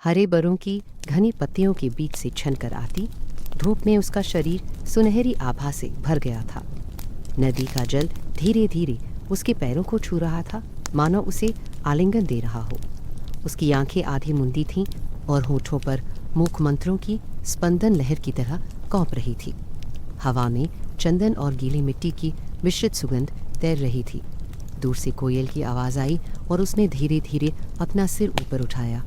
हरे बरों की घनी पत्तियों के बीच से छनकर आती धूप में उसका शरीर सुनहरी आभा से भर गया था। नदी का जल धीरे धीरे उसके पैरों को छू रहा था, मानो उसे आलिंगन दे रहा हो। उसकी आंखें आधी मुंदी थीं और होठों पर मूक मंत्रों की स्पंदन लहर की तरह कौंप रही थी। हवा में चंदन और गीली मिट्टी की मिश्रित सुगंध तैर रही थी। दूर से कोयल की आवाज़ आई और उसने धीरे धीरे अपना सिर ऊपर उठाया,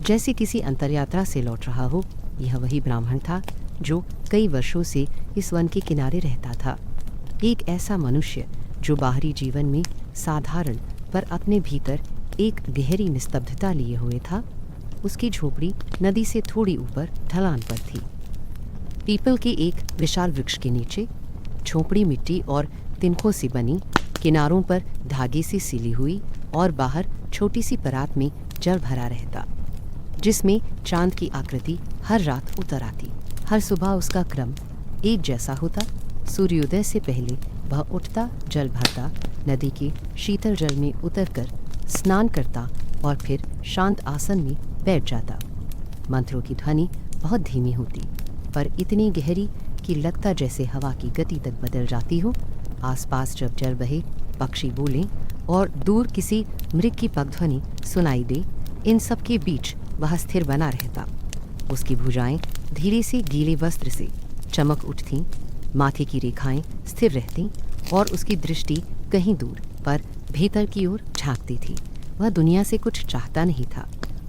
जैसे किसी अंतरयात्रा से लौट रहा हो। यह वही ब्राह्मण था जो कई वर्षों से इस वन के किनारे रहता था। एक ऐसा मनुष्य जो बाहरी जीवन में साधारण पर अपने भीतर एक गहरी निस्तब्धता लिए हुए था। उसकी झोपड़ी नदी से थोड़ी ऊपर ढलान पर थी। पीपल के एक विशाल वृक्ष के नीचे झोपड़ी मिट्टी और तिनकों से बनी, किनारों पर धागे से सिली हुई और बाहर छोटी सी परात में जल भरा रहता, जिसमें चांद की आकृति हर रात उतर आती। हर सुबह उसका क्रम एक जैसा होता। सूर्योदय से पहले वह उठता, जल भरता, नदी के शीतल जल में उतरकर स्नान करता और फिर शांत आसन में बैठ जाता। मंत्रों की ध्वनि बहुत धीमी होती, पर इतनी गहरी कि लगता जैसे हवा की गति तक बदल जाती हो। आसपास जब जल बहे, पक्षी बोलें और दूर किसी मृग की पगध्वनि सुनाई दे, इन सब के बीच वह स्थिर बना रहता। उसकी भुजाएं धीरे से गीले वस्त्र से चमक उठतीं, माथे की रेखाएं स्थिर रहतीं और उसकी दृष्टि कहीं दूर पर भीतर की ओर झांकती थी। वह दुनिया से कुछ चाहता नहीं था।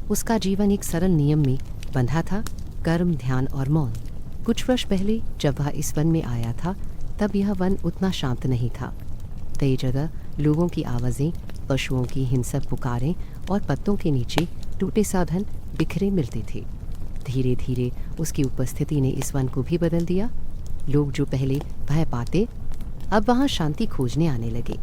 उसका जीवन एक सरल नियम में बंधा था, कर्म, ध्यान और मौन। कुछ वर्ष पहले जब वह इस वन में आया था, तब यह वन उतना शांत नहीं था। कई जगह लोगों की आवाज़ें, पशुओं की हिंसक पुकारें और पत्तों के नीचे टूटे साधन बिखरे मिलते थे। धीरे धीरे उसकी उपस्थिति ने इस वन को भी बदल दिया। लोग जो पहले भय पाते, अब वहाँ शांति खोजने आने लगे।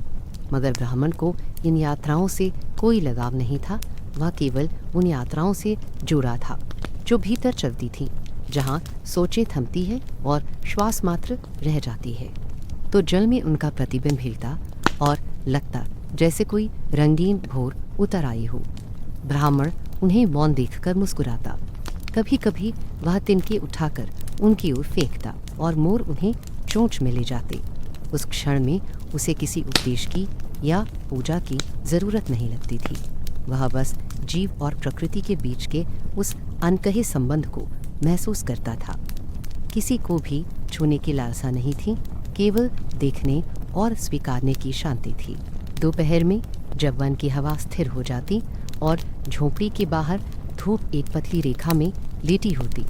मगर ब्राह्मण को इन यात्राओं से कोई लगाव नहीं था। वह केवल उन यात्राओं से जुड़ा था जो भीतर चलती थीं, जहाँ सोचें थमती है और श्वास मात्र रह जाती है। तो जल में उनका प्रतिबिंब हिलता और लगता जैसे कोई रंगीन भोर उतर आई हो। ब्राह्मण उन्हें मौन देखकर मुस्कुराता। कभी कभी वह तिनके उठाकर उनकी ओर फेंकता और मोर उन्हें चोंच में ले जाते। उस क्षण में उसे किसी उपदेश की या पूजा की जरूरत नहीं लगती थी। वह बस जीव और प्रकृति के बीच के उस अनकहे संबंध को महसूस करता था। किसी को भी छूने की लालसा नहीं थी, केवल देखने और स्वीकारने की शांति थी। दोपहर में जब वन की हवा स्थिर हो जाती और झोंपड़ी के बाहर धूप एक पतली रेखा में लेटी होती,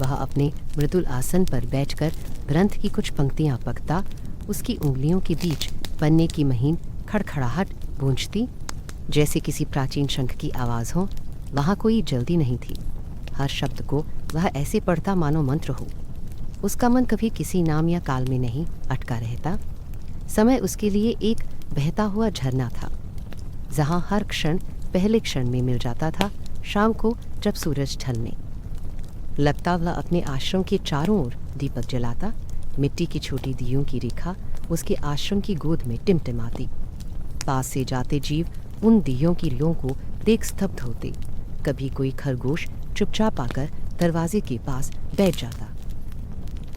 वह अपने मृदुल आसन पर बैठकर ग्रंथ की कुछ पंक्तियां पकता। उसकी उंगलियों के बीच पन्ने की महीन खड़खड़ाहट गूंजती, जैसे किसी प्राचीन शंख की आवाज़ हो। वहाँ कोई जल्दी नहीं थी। हर शब्द को वह ऐसे पढ़ता मानो मंत्र हो। उसका मन कभी किसी नाम या काल में नहीं अटका रहता। समय उसके लिए एक बहता हुआ झरना था, जहाँ हर क्षण पहले क्षण में मिल जाता था। शाम को जब सूरज ढलने लगता, वह अपने आश्रम के चारों ओर दीपक जलाता। मिट्टी की छोटी दियों की रेखा उसके आश्रम की गोद में टिमटिमाती। पास से जाते जीव उन दियों की लों को देख स्तब्ध होते। कभी कोई खरगोश चुपचाप आकर दरवाजे के पास बैठ जाता।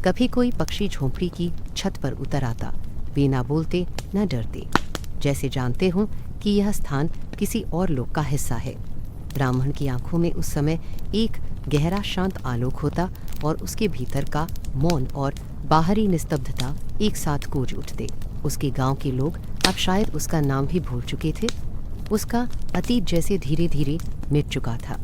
कभी कोई पक्षी झोंपड़ी की छत पर उतर आता, वे ना बोलते न डरते, जैसे जानते हों कि यह स्थान किसी और लोक का हिस्सा है। ब्राह्मण की आंखों में उस समय एक गहरा शांत आलोक होता और उसके भीतर का मौन और बाहरी निस्तब्धता एक साथ गूंज उठते। उसके गांव के लोग अब शायद उसका नाम भी भूल चुके थे। उसका अतीत जैसे धीरे धीरे मिट चुका था।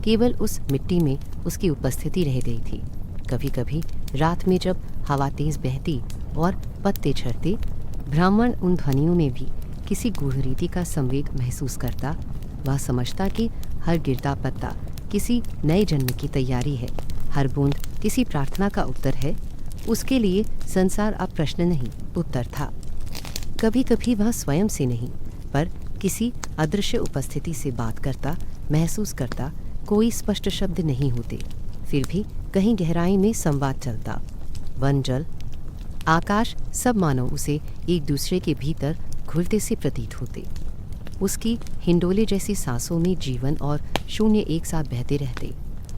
केवल उस मिट्टी में उसकी उपस्थिति रह गई थी। कभी कभी रात में जब हवा तेज बहती और पत्ते झड़ते, ब्राह्मण उन ध्वनियों में भी किसी गूढ़ रीति का संवेग महसूस करता। वह समझता कि हर गिरता पत्ता किसी नए जन्म की तैयारी है, हर बूंद किसी प्रार्थना का उत्तर है। उसके लिए संसार अब प्रश्न नहीं, उत्तर था। कभी कभी वह स्वयं से नहीं, पर किसी अदृश्य उपस्थिति से बात करता, महसूस करता। कोई स्पष्ट शब्द नहीं होते, फिर भी कहीं गहराई में संवाद चलता। वन, जल, आकाश सब मानो उसे एक दूसरे के भीतर घुलते से प्रतीत होते। उसकी हिंडोले जैसी सांसों में जीवन और शून्य एक साथ बहते रहते।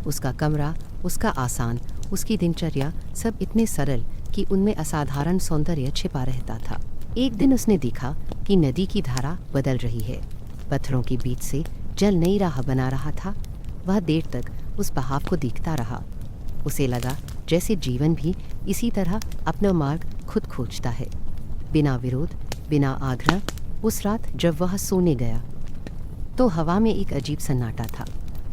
उसका कमरा, उसका आसान, उसकी दिनचर्या सब इतने सरल कि उनमें असाधारण सौंदर्य छिपा रहता था। एक दिन उसने देखा कि नदी की धारा बदल रही है। पत्थरों के बीच से जल नई राह बना रहा था। वह देर तक उस बहाव को देखता रहा। उसे लगा जैसे जीवन भी इसी तरह अपना मार्ग खुद खोजता है, बिना विरोध, बिना आग्रह। उस रात जब वह सोने गया तो हवा में एक अजीब सन्नाटा था।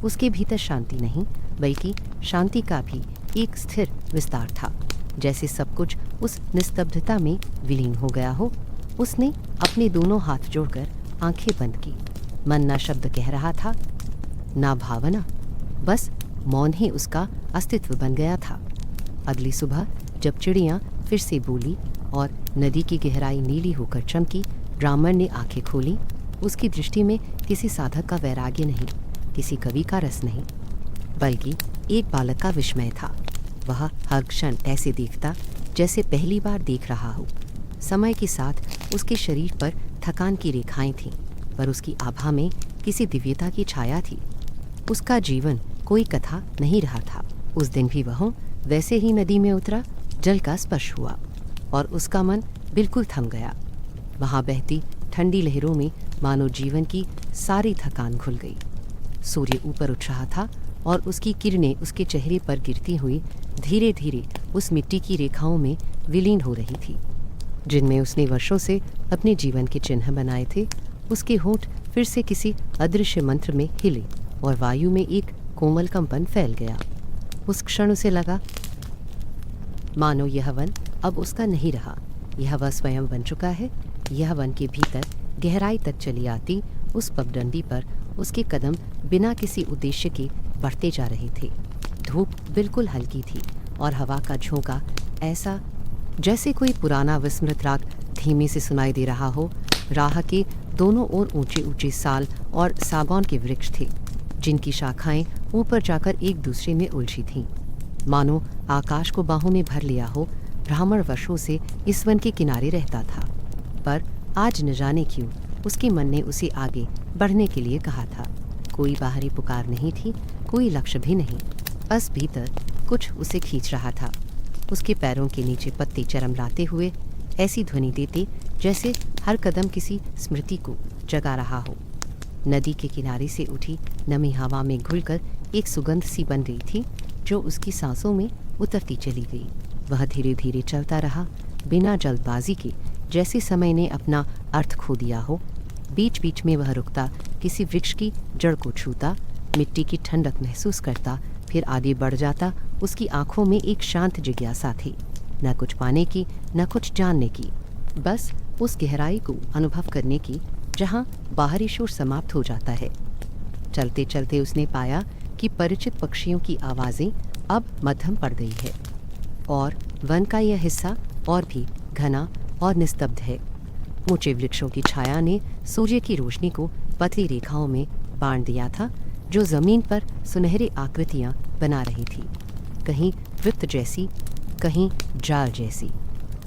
उसके भीतर शांति नहीं, बल्कि शांति का भी एक स्थिर विस्तार था, जैसे सब कुछ उस निस्तब्धता में विलीन हो गया हो। उसने अपने दोनों हाथ जोड़कर आंखें बंद की। मन ना शब्द कह रहा था, ना भावना, बस मौन ही उसका अस्तित्व बन गया था। अगली सुबह जब चिड़ियाँ फिर से बोली और नदी की गहराई नीली होकर चमकी, ब्राह्मण ने आंखें खोली। उसकी दृष्टि में किसी साधक का वैराग्य नहीं, किसी कवि का रस नहीं, बल्कि एक बालक का विस्मय था। वह हर क्षण ऐसे देखता जैसे पहली बार देख रहा हो। समय के साथ उसके शरीर पर थकान की रेखाएं थीं, पर उसकी आभा में किसी दिव्यता की छाया थी। उसका जीवन कोई कथा नहीं रहा था। उस दिन भी वह वैसे ही नदी में उतरा, जल का स्पर्श हुआ और उसका मन बिल्कुल थम गया। वहाँ बहती ठंडी लहरों में मानो जीवन की सारी थकान घुल गई। सूर्य ऊपर उठ रहा था और उसकी किरणें उसके चेहरे पर गिरती हुई धीरे धीरे उस मिट्टी की रेखाओं में विलीन हो रही थी, जिनमें उसने वर्षों से अपने जीवन के चिन्ह बनाए थे। उसके होंठ फिर से किसी अदृश्य मंत्र में हिले और वायु में एक कोमल कंपन फैल गया। उस क्षण उसे लगा मानो यह वन अब उसका नहीं रहा, यह वह स्वयं बन चुका है। यह वन के भीतर गहराई तक चली आती उस पगडंडी पर उसके कदम बिना किसी उद्देश्य के बढ़ते जा रहे थे। धूप बिल्कुल हल्की थी और हवा का झोंका ऐसा जैसे कोई पुराना विस्मृत राग धीमे से सुनाई दे रहा हो। राह के दोनों ओर ऊंचे ऊंचे साल और सागौन के वृक्ष थे, जिनकी शाखाएं ऊपर जाकर एक दूसरे में उलझी थीं, मानो आकाश को बाहों में भर लिया हो। ब्राह्मण वर्षों से इस वन के किनारे रहता था, पर आज न जाने क्यों उसके मन ने उसे आगे बढ़ने के लिए कहा था। कोई बाहरी पुकार नहीं थी, कोई लक्ष्य भी नहीं, बस भीतर कुछ उसे खींच रहा था। उसके पैरों के नीचे पत्ते चरमराते हुए ऐसी ध्वनि देते जैसे हर कदम किसी स्मृति को जगा रहा हो। नदी के किनारे से उठी नमी हवा में घुलकर एक सुगंध सी बन गई थी, जो उसकी सांसों में उतरती चली गई। वह धीरे धीरे चलता रहा, बिना जल्दबाजी के, जैसे समय ने अपना अर्थ खो दिया हो। बीच बीच में वह रुकता, किसी वृक्ष की जड़ को छूता, मिट्टी की ठंडक महसूस करता, फिर आगे बढ़ जाता। उसकी आंखों में एक शांत जिज्ञासा थी, न कुछ पाने की, न कुछ जानने की, बस उस गहराई को अनुभव करने की जहाँ बाहरी शोर समाप्त हो जाता है। चलते चलते उसने पाया कि परिचित पक्षियों की आवाज़ें अब मध्यम पड़ गई है और वन का यह हिस्सा और भी घना और निस्तब्ध है। ऊंचे वृक्षों की छाया ने सूर्य की रोशनी को पतली रेखाओं में बांट दिया था, जो जमीन पर सुनहरी आकृतियां बना रही थी, कहीं वृत्त जैसी, कहीं जाल जैसी।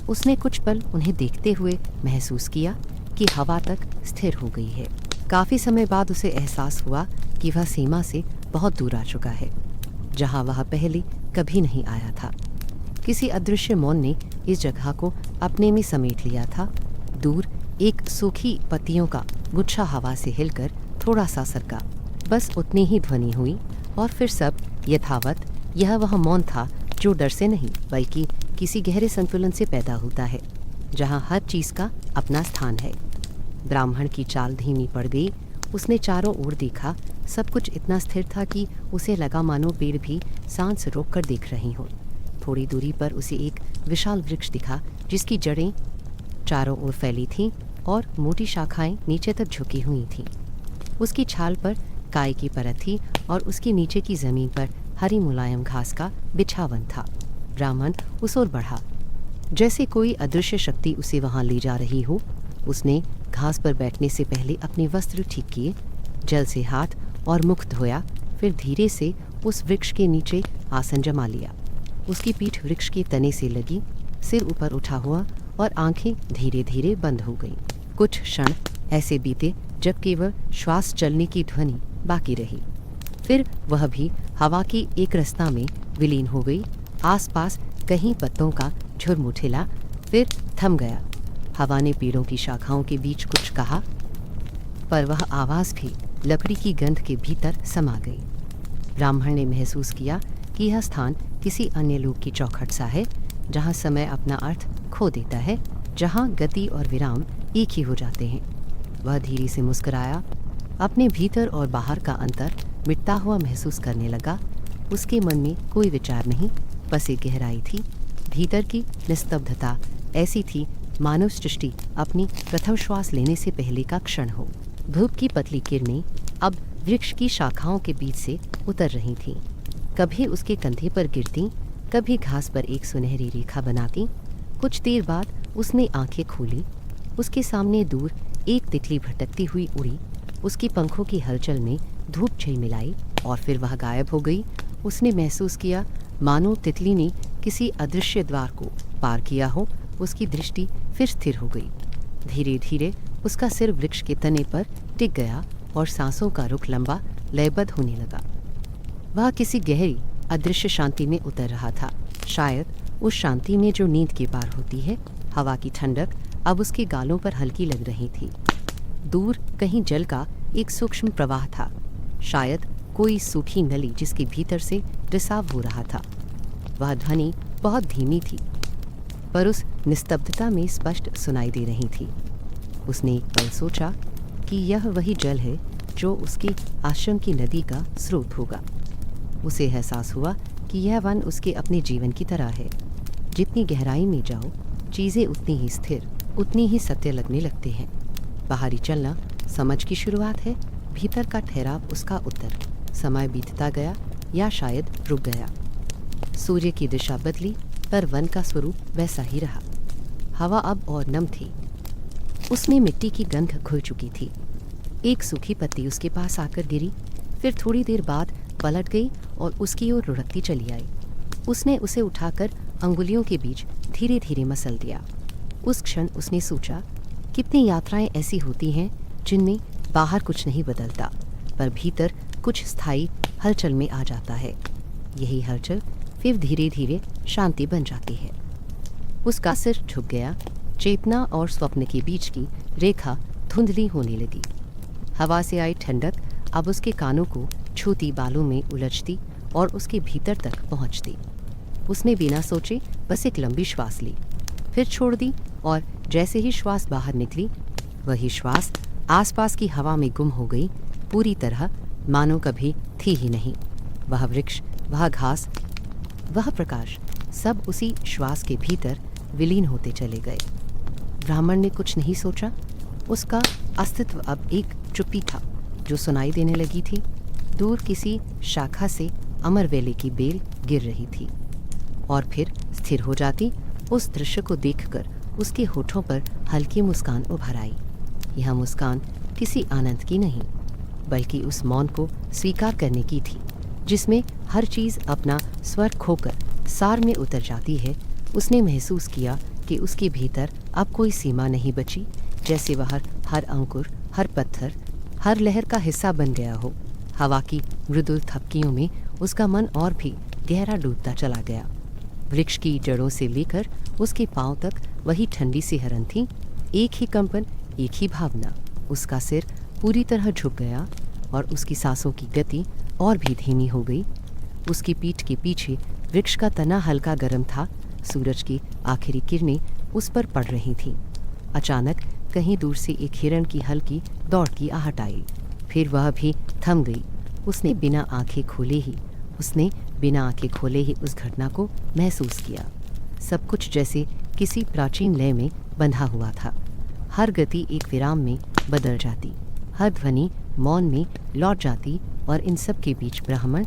उसने कुछ पल उन्हें देखते हुए महसूस किया कि हवा तक स्थिर हो गई है। काफ़ी समय बाद उसे एहसास हुआ कि वह सीमा से बहुत दूर आ चुका है, जहाँ वह पहले कभी नहीं आया था। किसी अदृश्य मौन ने इस जगह को अपने में समेट लिया था। दूर एक सूखी पत्तियों का गुच्छा हवा से हिलकर थोड़ा सा सरका, बस उतनी ही ध्वनि हुई और फिर सब यथावत। यह वह मौन था जो डर से नहीं, बल्कि किसी गहरे संतुलन से पैदा होता है, जहाँ हर चीज़ का अपना स्थान है। ब्राह्मण की चाल धीमी पड़ गई। उसने चारों ओर देखा, सब कुछ इतना स्थिर था कि उसे लगा मानो पेड़ भी सांस रोक कर देख रही हों। थोड़ी दूरी पर उसे एक विशाल वृक्ष दिखा, जिसकी जड़ें चारों ओर फैली थीं और मोटी शाखाएं नीचे तक झुकी हुई थीं। उसकी छाल पर काय की परत थी और उसके नीचे की जमीन पर हरी मुलायम घास का बिछावन था। ब्राह्मण उस ओर बढ़ा, जैसे कोई अदृश्य शक्ति उसे वहां ले जा रही हो। उसने घास पर बैठने से पहले अपने वस्त्र ठीक किए, जल से हाथ और मुख धोया, फिर धीरे से उस वृक्ष के नीचे आसन जमा लिया। उसकी पीठ वृक्ष के तने से लगी, सिर ऊपर उठा हुआ और आंखें धीरे धीरे बंद हो गईं। कुछ क्षण ऐसे बीते जब केवल श्वास चलने की ध्वनि बाकी रही। फिर वह भी हवा की एक रस्ता में विलीन हो गई। आसपास कहीं पत्तों का झुरमुट उठिला, फिर थम गया। हवा ने पेड़ों की शाखाओं के बीच कुछ कहा, पर वह आवाज़ भी लकड़ी की गंध के भीतर समा गई। ब्राह्मण ने महसूस किया कि यह स्थान किसी अन्य लोक की चौखट सा है, जहाँ समय अपना अर्थ खो देता है, जहाँ गति और विराम एक ही हो जाते हैं। वह धीरे से मुस्कुराया, अपने भीतर और बाहर का अंतर मिटता हुआ महसूस करने लगा। उसके मन में कोई विचार नहीं, बस एक गहराई थी। भीतर की निस्तब्धता ऐसी थी मानव सृष्टि अपनी प्रथम श्वास लेने से पहले का क्षण हो। धूप की पतली किरणें अब वृक्ष की शाखाओं के बीच से उतर रही थीं। कभी उसके कंधे पर गिरती, कभी घास पर एक सुनहरी रेखा बनाती। कुछ देर बाद उसने आंखें खोली। उसके सामने दूर एक तितली भटकती हुई उड़ी। उसकी पंखों की हलचल में धूप झिलमिलाई और फिर वह गायब हो गई। उसने महसूस किया मानो तितली ने किसी अदृश्य द्वार को पार किया हो। उसकी दृष्टि फिर स्थिर हो गई। धीरे धीरे उसका सिर वृक्ष के तने पर टिक गया और सांसों का रुख लंबा लयबद्ध होने लगा। वह किसी गहरी अदृश्य शांति में उतर रहा था। शायद उस शांति में जो नींद के पार होती है। हवा की ठंडक अब उसके गालों पर हल्की लग रही थी। दूर कहीं जल का एक सूक्ष्म प्रवाह था, शायद कोई सूखी नली जिसके भीतर से रिसाव हो रहा था। वह ध्वनि बहुत धीमी थी, पर उस निस्तब्धता में स्पष्ट सुनाई दे रही थी। उसने एक पल सोचा कि यह वही जल है जो उसके आश्रम की नदी का स्रोत होगा। उसे एहसास हुआ कि यह वन उसके अपने जीवन की तरह है। जितनी गहराई में जाओ, चीज़ें उतनी ही स्थिर, उतनी ही सत्य लगने लगते हैं। बाहरी चलना समझ की शुरुआत है, भीतर का ठहराव उसका उत्तर। समय बीतता गया या शायद रुक गया। सूर्य की दिशा बदली, पर वन का स्वरूप वैसा ही रहा। हवा अब और नम थी। उसमें मिट्टी की गंध घुल चुकी थी। एक सूखी पत्ती उसके पास आकर गिरी, फिर थोड़ी देर बाद पलट गई और उसकी ओर लुढ़कती चली आई। उसने उसे उठाकर अंगुलियों के बीच धीरे धीरे मसल दिया। उस क्षण उसने सोचा, कितनी यात्राएं ऐसी होती हैं जिनमें बाहर कुछ नहीं बदलता, पर भीतर कुछ स्थायी हलचल में आ जाता है। यही हलचल फिर धीरे धीरे शांति बन जाती है। उसका सिर झुक गया। चेतना और स्वप्न के बीच की रेखा धुंधली होने लगी। हवा से आई ठंडक अब उसके कानों को छूती, बालों में उलझती और उसके भीतर तक पहुंचती। उसने बिना सोचे बस एक लंबी श्वास ली, फिर छोड़ दी और जैसे ही श्वास बाहर निकली, वही श्वास आसपास की हवा में गुम हो गई, पूरी तरह मानो कभी थी ही नहीं। वह वृक्ष, वह घास, वह प्रकाश, सब उसी श्वास के भीतर विलीन होते चले गए। ब्राह्मण ने कुछ नहीं सोचा। उसका अस्तित्व अब एक चुप्पी था जो सुनाई देने लगी थी। दूर किसी शाखा से अमरवेले की बेल गिर रही थी और फिर स्थिर हो जाती। उस दृश्य को देखकर उसके होठों पर हल्की मुस्कान उभर आई। यह मुस्कान किसी आनंद की नहीं, बल्कि उस मौन को स्वीकार करने की थी, जिसमें हर चीज़ अपना स्वर खोकर सार में उतर जाती है। उसने महसूस किया कि उसके भीतर अब कोई सीमा नहीं बची, जैसे वह हर अंकुर, हर पत्थर, हर लहर का हिस्सा बन गया हो। हवा की मृदुल थपकियों में उसका मन और भी गहरा डूबता चला गया। वृक्ष की जड़ों से लेकर उसके पांव तक वही ठंडी सी हरन थी, एक ही कंपन, एक ही भावना। उसका सिर पूरी तरह झुक गया और उसकी सांसों की गति और भी धीमी हो गई। उसकी पीठ के पीछे वृक्ष का तना हल्का गर्म था। सूरज की आखिरी किरणें उस पर पड़ रही थीं। अचानक कहीं दूर से एक हिरण की हल्की दौड़ की आहट आई, फिर वह भी थम गई। उसने बिना आंखें खोले ही उस घटना को महसूस किया। सब कुछ जैसे किसी प्राचीन लय में बंधा हुआ था। हर गति एक विराम में बदल जाती, हर ध्वनि मौन में लौट जाती और इन सब के बीच ब्राह्मण,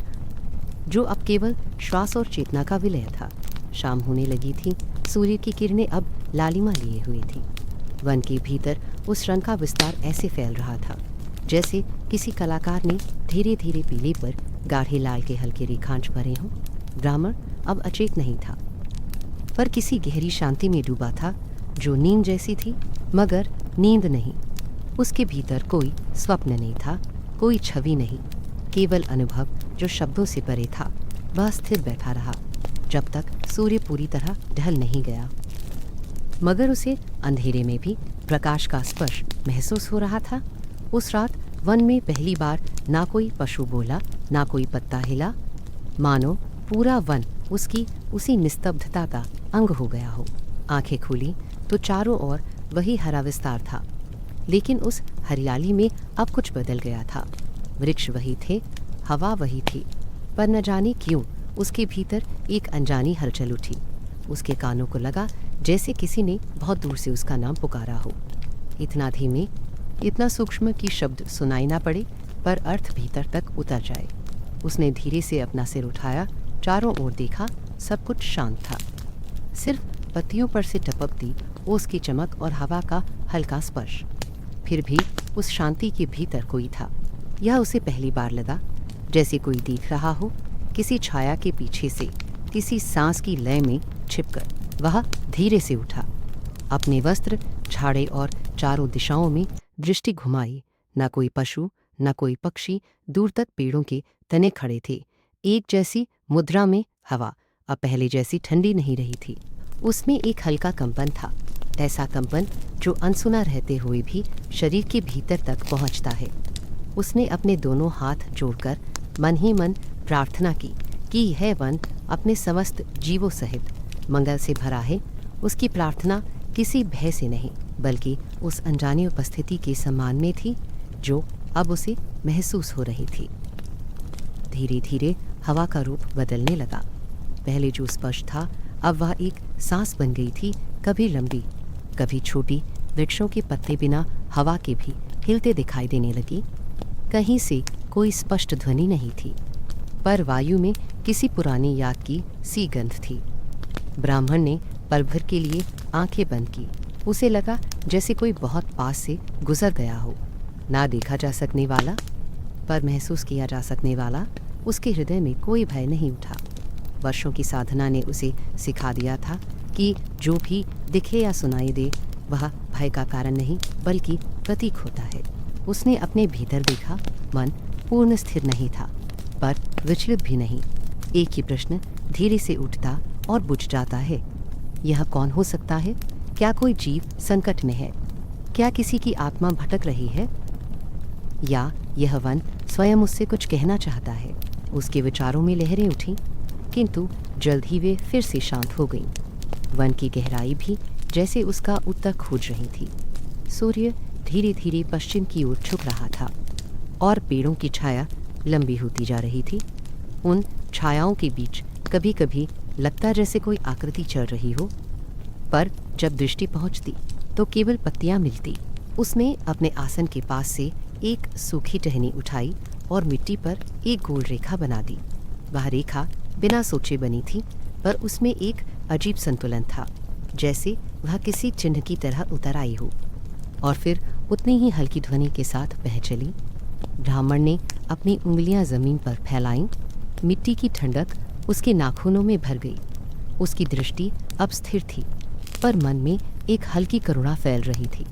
जो अब केवल श्वास और चेतना का विलय था। शाम होने लगी थी। सूर्य की किरणें अब लालिमा लिए हुई थी। वन के भीतर उस रंग का विस्तार ऐसे फैल रहा था जैसे किसी कलाकार ने धीरे धीरे पीले पर गाढ़े लाल के हल्के रेखांश भरे हों। ब्राह्मण अब अचेत नहीं था, पर किसी गहरी शांति में डूबा था, जो नींद जैसी थी मगर नींद नहीं। उसके भीतर कोई स्वप्न नहीं था, कोई छवि नहीं, केवल अनुभव जो शब्दों से परे था। वह स्थिर बैठा रहा जब तक सूर्य पूरी तरह ढल नहीं गया, मगर उसे अंधेरे में भी प्रकाश का स्पर्श महसूस हो रहा था। उस रात वन में पहली बार ना कोई पशु बोला, ना कोई पत्ता हिला, मानो पूरा वन उसकी उसी निस्तब्धता का अंग हो गया हो। आंखें खुली तो चारों ओर वही हरा विस्तार था, लेकिन उस हरियाली में अब कुछ बदल गया था। वृक्ष वही थे, हवा वही थी, पर न जाने क्यों उसके भीतर एक अनजानी हलचल उठी। उसके कानों को लगा जैसे किसी ने बहुत दूर से उसका नाम पुकारा हो, इतना धीमे, इतना सूक्ष्म कि शब्द सुनाई ना पड़े, पर अर्थ भीतर तक उतर जाए। उसने धीरे से अपना सिर उठाया, चारों ओर देखा, सब कुछ शांत था। सिर्फ पत्तियों पर से टपकती ओस की चमक और हवा का हल्का स्पर्श। फिर भी उस शांति के भीतर कोई था। यह उसे पहली बार लगा जैसे कोई देख रहा हो, किसी छाया के पीछे से, किसी सांस की लय में छिपकर। वह धीरे से उठा, अपने वस्त्र झाड़े और चारों दिशाओं में दृष्टि घुमाई। न कोई पशु, न कोई पक्षी, दूर तक पेड़ों के तने खड़े थे। एक जैसी मुद्रा में हवा अब पहले जैसी ठंडी नहीं रही थी। उसमें एक हल्का कंपन था, ऐसा कंपन जो अनसुना रहते हुए भी शरीर के भीतर तक पहुंचता है। उसने अपने दोनों हाथ जोड़कर मन ही मन प्रार्थना की कि यह वन अपने समस्त जीवों सहित मंगल से भरा है। उसकी प्रार्थना किसी भय से नहीं, बल्कि उस अनजानी उपस्थिति के सम्मान में थी जो अब उसे महसूस हो रही थी। धीरे धीरे हवा का रूप बदलने लगा। पहले जो स्पर्श था अब वह एक सांस बन गई थी, कभी लंबी, कभी छोटी। वृक्षों के पत्ते बिना हवा के भी हिलते दिखाई देने लगी। कहीं से कोई स्पष्ट ध्वनि नहीं थी, पर वायु में किसी पुरानी याद की सी गंध थी। ब्राह्मण ने पल भर के लिए आंखें बंद की। उसे लगा जैसे कोई बहुत पास से गुजर गया हो, ना देखा जा सकने वाला, पर महसूस किया जा सकने वाला। उसके हृदय में कोई भय नहीं उठा। वर्षों की साधना ने उसे सिखा दिया था कि जो भी दिखे या सुनाई दे वह भय का कारण नहीं, बल्कि प्रतीक होता है। उसने अपने भीतर देखा, मन पूर्ण स्थिर नहीं था, पर विचलित भी नहीं। एक ही प्रश्न धीरे से उठता और बुझ जाता है, यह कौन हो सकता है? क्या कोई जीव संकट में है? क्या किसी की आत्मा भटक रही है? या यह वन स्वयं उससे कुछ कहना चाहता है? उसके विचारों में लहरें उठीं, किंतु जल्द ही वे फिर से शांत हो गईं। वन की गहराई भी जैसे उसका उत्तर खोज रही थी। सूर्य धीरे धीरे पश्चिम की ओर झुक रहा था और पेड़ों की छाया लंबी होती जा रही थी। उन छायाओं के बीच कभी कभी लगता जैसे कोई आकृति चल रही हो, पर जब दृष्टि पहुंचती तो केवल पत्तियां मिलती। उसने अपने आसन के पास से एक सूखी टहनी उठाई और मिट्टी पर एक गोल रेखा बना दी। वह रेखा बिना सोचे बनी थी, पर उसमें एक अजीब संतुलन था, जैसे वह किसी चिन्ह की तरह उतर आई हो। और फिर उतनी ही हल्की ध्वनि के साथ बह चली। ब्राह्मण ने अपनी उंगलियां जमीन पर फैलाईं। मिट्टी की ठंडक उसके नाखूनों में भर गई। उसकी दृष्टि अब स्थिर थी, पर मन में एक हल्की करुणा फैल रही थी।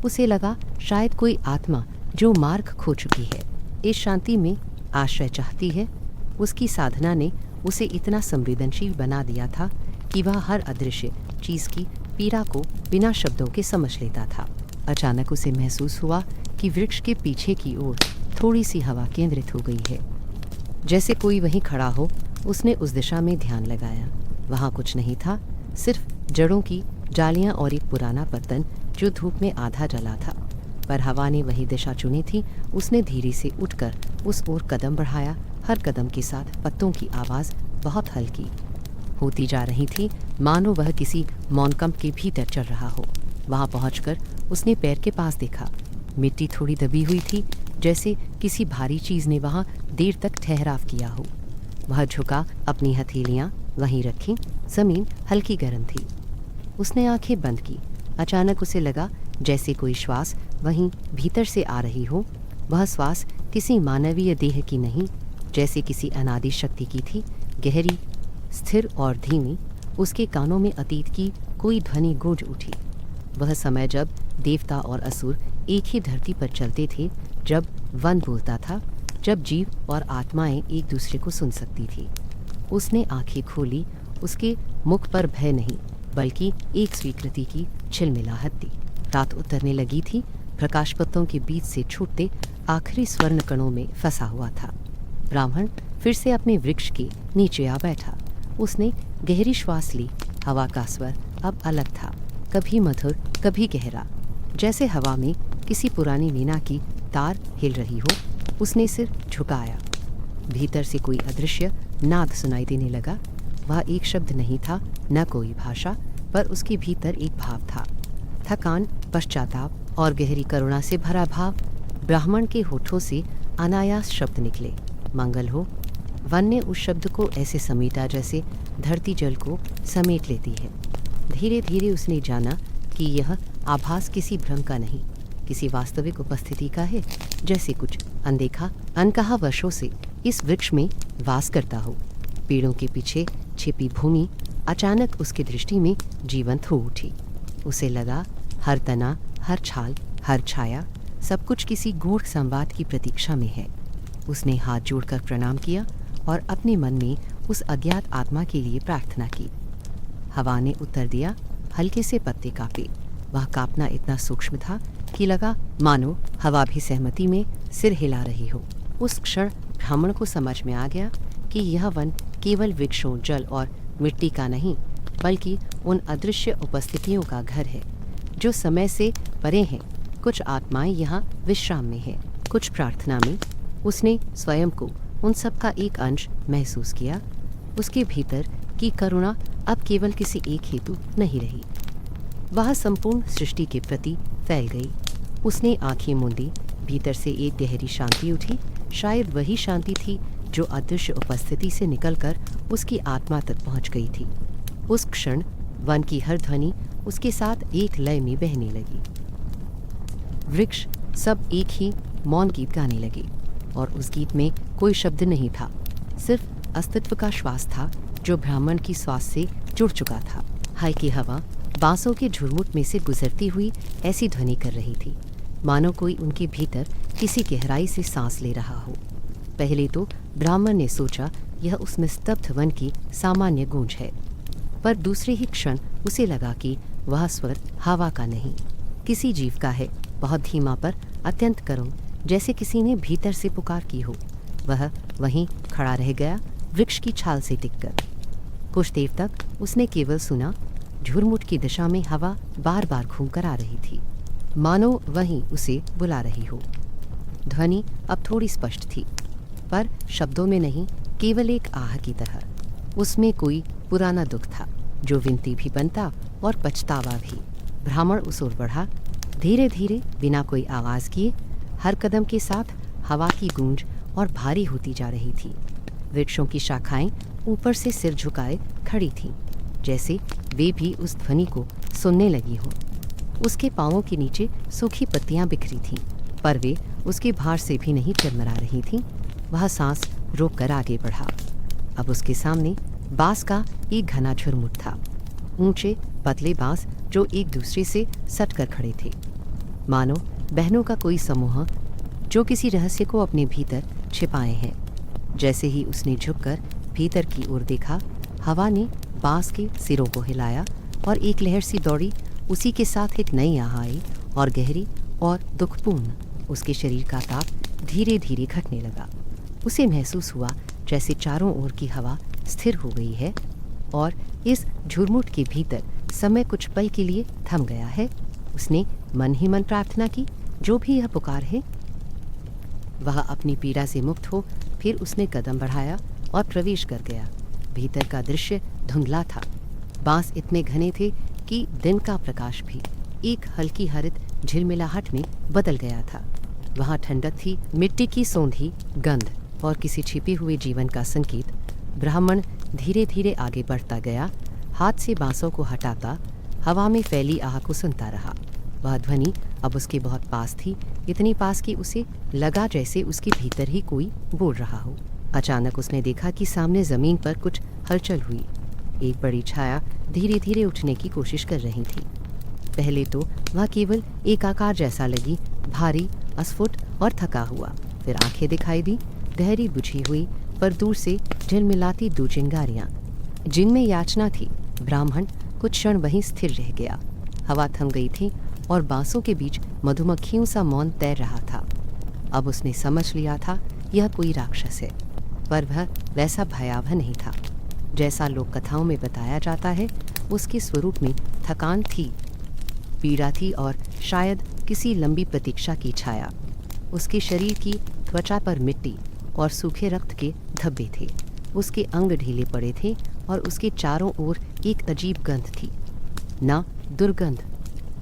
उसे लगा शायद कोई आत्मा जो मार्ग खो चुकी है, इस शांति में आश्रय चाहती है। उसकी साधना ने उसे इतना संवेदनशील बना दिया था कि वह हर अदृश्य चीज की पीड़ा को बिना शब्दों के समझ लेता था। अचानक उसे महसूस हुआ कि वृक्ष के पीछे की ओर थोड़ी सी हवा केंद्रित हो गई है, जैसे कोई वहीं खड़ा हो। उसने उस दिशा में ध्यान लगाया। वहाँ कुछ नहीं था, सिर्फ जड़ों की जालियाँ और एक पुराना पत्तन जो धूप में आधा जला था, पर हवा ने वही दिशा चुनी थी। उसने धीरे से उठकर उस ओर कदम बढ़ाया। हर कदम के साथ पत्तों की आवाज़ बहुत हल्की होती जा रही थी, मानो वह किसी मौनकंप के भीतर चल रहा हो। वहाँ पहुंचकर उसने पैर के पास देखा। मिट्टी थोड़ी दबी हुई थी, जैसे किसी भारी चीज़ ने वहाँ देर तक ठहराव किया हो। वह झुका, अपनी हथेलियाँ वहीं रखीं। ज़मीन हल्की गर्म थी। उसने आंखें बंद की। अचानक उसे लगा जैसे कोई श्वास वहीं भीतर से आ रही हो। वह श्वास किसी मानवीय देह की नहीं, जैसे किसी अनादि शक्ति की थी, गहरी, स्थिर और धीमी। उसके कानों में अतीत की कोई ध्वनि गूंज उठी। वह समय जब देवता और असुर एक ही धरती पर चलते थे, जब वन बोलता था, जब जीव और आत्माएं एक दूसरे को सुन सकती थी। उसने आंखें खोली, उसके मुख पर भय नहीं बल्कि एक स्वीकृति की छिलमिलाहट थी। रात उतरने लगी थी, प्रकाश पत्तों के बीच से छूटते आखिरी स्वर्ण कणों में फंसा हुआ था। ब्राह्मण फिर से अपने वृक्ष के नीचे आ बैठा। उसने गहरी श्वास ली। हवा का स्वर अब अलग था, कभी मधुर कभी गहरा, जैसे हवा में किसी पुरानी वीणा की तार हिल रही हो। उसने सिर झुकाया। भीतर से कोई अदृश्य नाद सुनाई देने लगा। वह एक शब्द नहीं था, न कोई भाषा, पर उसके भीतर एक भाव था, थकान, पश्चाताप और गहरी करुणा से भरा भाव। ब्राह्मण के होठों से अनायास शब्द निकले, मंगल हो। वन ने उस शब्द को ऐसे समेटा जैसे धरती जल को समेट लेती है। धीरे धीरे उसने जाना कि यह आभास किसी भ्रम का नहीं, किसी वास्तविक उपस्थिति का है, जैसे कुछ अनदेखा अनकहा वर्षों से इस वृक्ष में वास करता हो। पेड़ों के पीछे छिपी भूमि अचानक उसकी दृष्टि में जीवंत हो उठी। उसे लगा हर तना, हर छाल, हर छाया, सब कुछ किसी गूढ़ संवाद की प्रतीक्षा में है। उसने हाथ जोड़कर प्रणाम किया और अपने मन में उस अज्ञात आत्मा के लिए प्रार्थना की। हवा ने उत्तर दिया, हल्के से पत्ते कांपे। वह कांपना इतना सूक्ष्म था कि लगा मानो हवा भी सहमति में सिर हिला रही हो। उस क्षण ब्राह्मण को समझ में आ गया कि यह वन केवल वृक्षों, जल और मिट्टी का नहीं, बल्कि उन अदृश्य उपस्थितियों का घर है जो समय से परे हैं। कुछ आत्माएं यहाँ विश्राम में हैं, कुछ प्रार्थना में। उसने स्वयं को उन सब का एक अंश महसूस किया। उसके भीतर की करुणा अब केवल किसी एक हेतु नहीं रही, वह संपूर्ण सृष्टि के प्रति फैल गई। उसने आंखें मूंदी। भीतर से एक गहरी शांति उठी। शायद वही शांति थी जो अदृश्य उपस्थिति से निकलकर उसकी आत्मा तक पहुंच गई थी। उस क्षण वन की हर ध्वनि उसके साथ एक लय में बहने लगी। वृक्ष सब एक ही मौन गीत गाने लगे, और उस गीत में कोई शब्द नहीं था, सिर्फ अस्तित्व का श्वास था जो ब्राह्मण की श्वास से जुड़ चुका था। हल्की हवा बांसों के झुरमुट में से गुजरती हुई ऐसी ध्वनि कर रही थी, मानो कोई उनके भीतर किसी गहराई से सांस ले रहा हो। पहले तो ब्राह्मण ने सोचा यह उस निस्तब्ध वन की सामान्य गूंज है, पर दूसरे ही क्षण उसे लगा कि वह स्वर हवा का नहीं, किसी जीव का है, बहुत धीमा पर अत्यंत करुण, जैसे किसी ने भीतर से पुकार की हो। वह वहीं खड़ा रह गया, वृक्ष की छाल से टिककर। कुछ देर तक उसने केवल सुना। झुरमुट की दिशा में हवा बार बार घूमकर आ रही थी, मानो वहीं उसे बुला रही हो। ध्वनि अब थोड़ी स्पष्ट थी, पर शब्दों में नहीं, केवल एक आह की तरह। उसमें कोई पुराना दुख था जो विनती भी बनता और पछतावा भी। ब्राह्मण उस ओर बढ़ा, धीरे धीरे, बिना कोई आवाज़ किए। हर कदम के साथ हवा की गूंज और भारी होती जा रही थी। वृक्षों की शाखाएं ऊपर से सिर झुकाए खड़ी थीं, जैसे वे भी उस ध्वनि को सुनने लगी हों। उसके पांवों के नीचे सूखी पत्तियां बिखरी थीं, पर वे उसके भार से भी नहीं चरमरा रही थीं। वह सांस रोककर आगे बढ़ा। अब उसके सामने बांस का एक घना झुरमुट था, ऊंचे पतले बांस जो एक दूसरे से सटकर खड़े थे, मानो बहनों का कोई समूह जो किसी रहस्य को अपने भीतर छिपाए हैं। जैसे ही उसने झुककर भीतर की ओर देखा, हवा ने बांस के सिरों को हिलाया और एक लहर सी दौड़ी। उसी के साथ एक नई आह आई, और गहरी और दुखपूर्ण। उसके शरीर का ताप धीरे धीरे घटने लगा। उसे महसूस हुआ जैसे चारों ओर की हवा स्थिर हो गई है और इस झुरमुट के भीतर समय कुछ पल के लिए थम गया है। उसने मन ही मन प्रार्थना की, जो भी यह पुकार है वह अपनी पीड़ा से मुक्त हो। फिर उसने कदम बढ़ाया और प्रवेश कर गया। भीतर का दृश्य धुंधला था। बांस इतने घने थे कि दिन का प्रकाश भी एक हल्की हरित झिलमिलाहट में बदल गया था। वहाँ ठंडक थी, मिट्टी की सौंधी गंध और किसी छिपे हुए जीवन का संकेत। ब्राह्मण धीरे धीरे आगे बढ़ता गया, हाथ से बांसों को हटाता, हवा में फैली आह को सुनता रहा। वह ध्वनि अब उसके बहुत पास थी, इतनी पास कि उसे लगा जैसे उसके भीतर ही कोई बोल रहा हो। अचानक उसने देखा कि सामने जमीन पर कुछ हलचल हुई। एक बड़ी छाया धीरे धीरे उठने की कोशिश कर रही थी। पहले तो वह केवल एक आकार जैसा लगी, भारी, अस्फुट और थका हुआ। फिर आंखें दिखाई दी, गहरी बुझी हुई पर दूर से झिलमिलाती दो चिंगारियां, जिनमें याचना थी। ब्राह्मण कुछ क्षण वहीं स्थिर रह गया। हवा थम गई थी और बांसों के बीच मधुमक्खियों सा मौन तैर रहा था। अब उसने समझ लिया था यह कोई राक्षस है, पर वह वैसा भयावह नहीं था जैसा लोक कथाओं में बताया जाता है। उसके स्वरूप में थकान थी, पीड़ा थी और शायद किसी लंबी प्रतीक्षा की छाया। उसके शरीर की त्वचा पर मिट्टी और सूखे रक्त के धब्बे थे। उसके अंग ढीले पड़े थे और उसके चारों ओर एक अजीब गंध थी। ना दुर्गंध,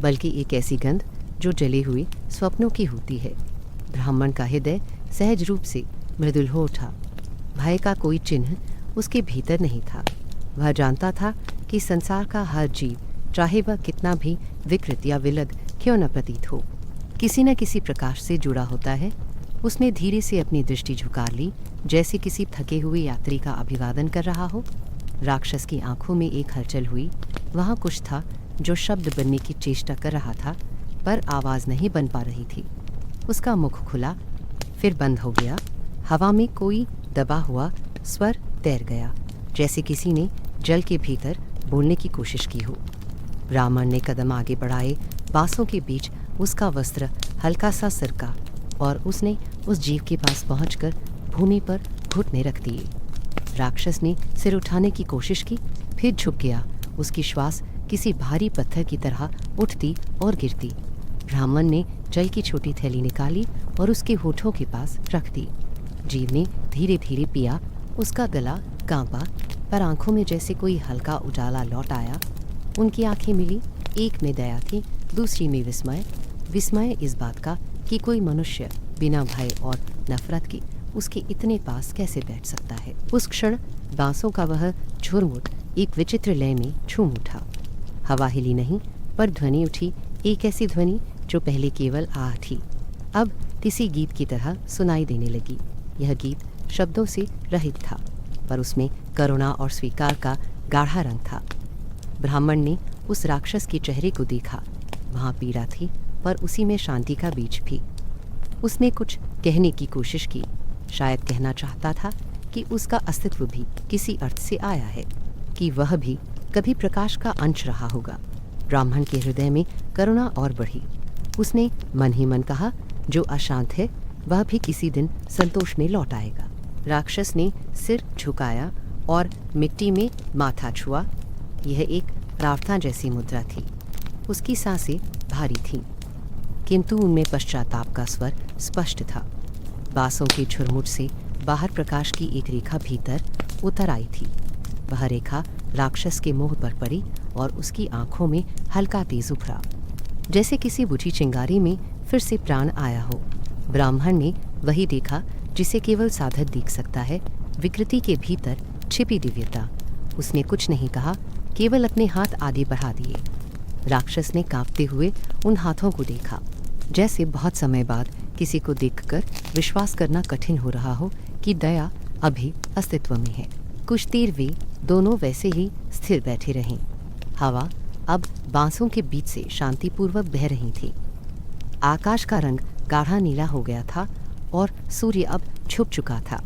बल्कि एक ऐसी गंध जो जले हुए स्वप्नों की होती है। ब्राह्मण का हृदय सहज रूप से मृदुल हो उठा। भय का कोई चिन्ह उसके भीतर नहीं था। वह जानता था कि संसार का हर जीव, चाहे वह कितना भी विकृत या विलग क्यों न प्रतीत हो, किसी न किसी प्रकार से जुड़ा होता है। उसने धीरे से अपनी दृष्टि झुका ली, जैसे किसी थके हुए यात्री का अभिवादन कर रहा हो। राक्षस की आंखों में एक हलचल हुई। वहाँ कुछ था जो शब्द बनने की चेष्टा कर रहा था, पर आवाज़ नहीं बन पा रही थी। उसका मुख खुला, फिर बंद हो गया। हवा में कोई दबा हुआ स्वर तैर गया, जैसे किसी ने जल के भीतर बोलने की कोशिश की हो। ब्राह्मण ने कदम आगे बढ़ाए। बांसों के बीच उसका वस्त्र हल्का सा सरका और उसने उस जीव के पास पहुंचकर भूमि पर घुटने रख दिए। राक्षस ने सिर उठाने की कोशिश की, फिर झुक गया। उसकी श्वास किसी भारी पत्थर की तरह उठती और गिरती। ब्राह्मण ने जल की छोटी थैली निकाली और उसके होठों के पास रख दी। जीव ने धीरे धीरे पिया। उसका गला कांपा, पर आंखों में जैसे कोई हल्का उजाला लौट आया। उनकी आंखें मिली, एक में दया थी, दूसरी में विस्मय। विस्मय इस बात का कि कोई मनुष्य बिना भय और नफरत के उसके इतने पास कैसे बैठ सकता है। उस क्षण बांसों का वह झुरमुट एक विचित्र लय में झूम उठा। हवा हिली नहीं, पर ध्वनि उठी, एक ऐसी ध्वनि जो पहले केवल आह थी, अब किसी गीत की तरह सुनाई देने लगी। यह गीत शब्दों से रहित था, पर उसमें करुणा और स्वीकार का गाढ़ा रंग था। ब्राह्मण ने उस राक्षस के चेहरे को देखा। वहाँ पीड़ा थी, पर उसी में शांति का बीज भी। उसने कुछ कहने की कोशिश की, शायद कहना चाहता था कि उसका अस्तित्व भी किसी अर्थ से आया है, कि वह भी कभी प्रकाश का अंश रहा होगा। ब्राह्मण के हृदय में करुणा और बढ़ी। उसने मन ही मन कहा, जो अशांत है वह भी किसी दिन संतोष में लौट आएगा। राक्षस ने सिर झुकाया और मिट्टी में माथा छुआ। यह एक प्रार्थना जैसी मुद्रा थी। उसकी सांसें भारी थीं, किंतु उनमें पश्चाताप का स्वर स्पष्ट था। बांसों के झुरमुट से बाहर प्रकाश की एक रेखा भीतर उतर आई थी। वह रेखा राक्षस के मुंह पर पड़ी और उसकी आंखों में हल्का तेज उभरा, जैसे किसी बुझी चिंगारी में फिर से प्राण आया हो। ब्राह्मण ने वही देखा जिसे केवल साधक देख सकता है, विकृति के भीतर छिपी दिव्यता। उसने कुछ नहीं कहा, केवल अपने हाथ आगे बढ़ा दिए। राक्षस ने कांपते हुए उन हाथों को देखा, जैसे बहुत समय बाद किसी को देखकर विश्वास करना कठिन हो रहा हो कि दया अभी अस्तित्व में है। कुछ देर वे दोनों वैसे ही स्थिर बैठे रहे। हवा अब बांसों के बीच से शांतिपूर्वक बह रही थी। आकाश का रंग गाढ़ा नीला हो गया था और सूर्य अब छुप चुका था।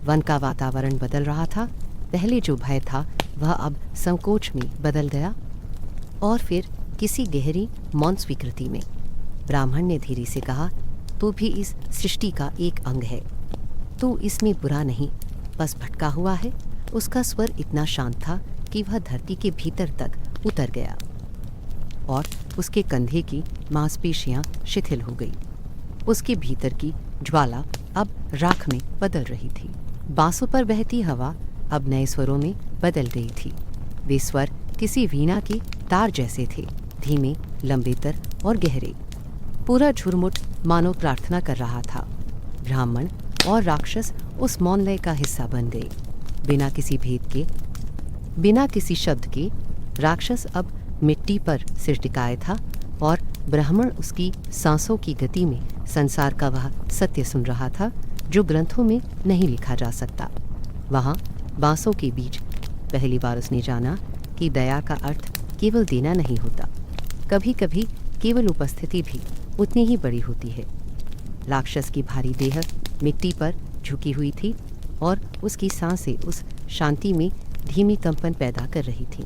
वन का वातावरण बदल रहा था। पहले जो भय था वह अब संकोच में बदल गया और फिर किसी गहरी मौन स्वीकृति में। ब्राह्मण ने धीरे से कहा, तू भी इस सृष्टि का एक अंग है। तू इसमें बुरा नहीं, बस भटका हुआ है। उसका स्वर इतना शांत था कि वह धरती के भीतर तक उतर गया और उसके कंधे की मांसपेशियां शिथिल हो गई। उसके भीतर की ज्वाला अब राख में बदल रही थी। बांसों पर बहती हवा अब नए स्वरों में बदल गई थी। वे स्वर किसी वीणा के तार जैसे थे, धीमे, लंबेतर और गहरे। पूरा झुरमुट मानो प्रार्थना कर रहा था। ब्राह्मण और राक्षस उस मौन लय का हिस्सा बन गए। बिना किसी भेद के, बिना किसी शब्द के, राक्षस अब मिट्टी पर सिर टिकाए था और ब्राह्मण उसकी सांसों की गति में संसार का वह सत्य सुन रहा था जो ग्रंथों में नहीं लिखा जा सकता। वहाँ बांसों के बीच पहली बार उसने जाना कि दया का अर्थ केवल देना नहीं होता, कभी कभी केवल उपस्थिति भी उतनी ही बड़ी होती है। राक्षस की भारी देह मिट्टी पर झुकी हुई थी और उसकी सांसें उस शांति में धीमी कंपन पैदा कर रही थीं,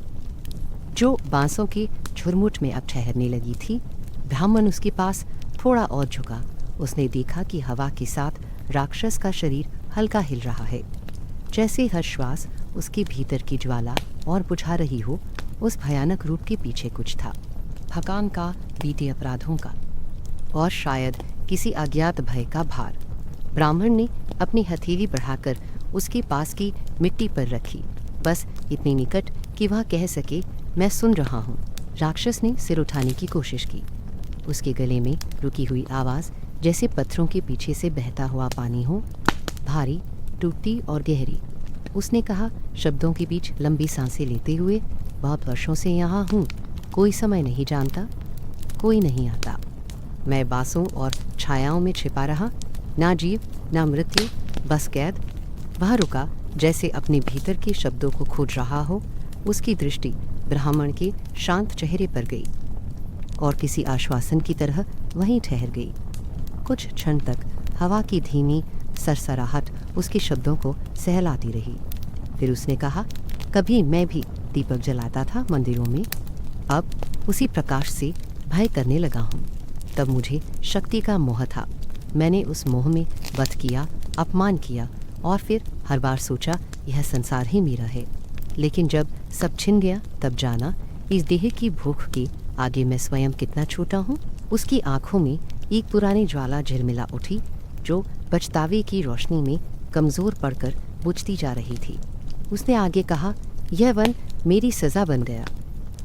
जो बांसों के झुरमुट में अब ठहरने लगी थी। ब्राह्मण उसके पास थोड़ा और झुका। उसने देखा कि हवा के साथ राक्षस का शरीर हल्का हिल रहा है, जैसे हर श्वास उसके भीतर की ज्वाला और बुझा रही हो। उस भयानक रूप के पीछे कुछ था, थकान का, बीते अपराधों का और शायद किसी अज्ञात भय का भार। ब्राह्मण ने अपनी हथेली बढ़ाकर उसके पास की मिट्टी पर रखी, बस इतनी निकट कि वह कह सके, मैं सुन रहा हूँ। राक्षस ने सिर उठाने की कोशिश की। उसके गले में रुकी हुई आवाज़ जैसे पत्थरों के पीछे से बहता हुआ पानी हो, भारी, टूटती और गहरी। उसने कहा, शब्दों के बीच लंबी सांसें लेते हुए, बहुत वर्षों से यहाँ हूँ, कोई समय नहीं जानता, कोई नहीं आता। मैं बांसों और छायाओं में छिपा रहा, ना जीव ना मृत्यु, बस कैद। वह रुका, जैसे अपने भीतर के शब्दों को खोज रहा हो। उसकी दृष्टि ब्राह्मण के शांत चेहरे पर गई और किसी आश्वासन की तरह वहीं ठहर गई। कुछ क्षण तक हवा की धीमी सरसराहट उसके शब्दों को सहलाती रही। फिर उसने कहा, कभी मैं भी दीपक जलाता था मंदिरों में, अब उसी प्रकाश से भय करने लगा हूँ। तब मुझे शक्ति का मोह था, मैंने उस मोह में वध किया, अपमान किया और फिर हर बार सोचा यह संसार ही मेरा है। लेकिन जब सब छिन गया तब जाना, इस देह की भूख के आगे मैं स्वयं कितना छोटा हूँ। उसकी आंखों में एक पुरानी ज्वाला झिलमिला उठी, जो पछतावे की रोशनी में कमज़ोर पड़कर बुझती जा रही थी। उसने आगे कहा, यह वन मेरी सज़ा बन गया।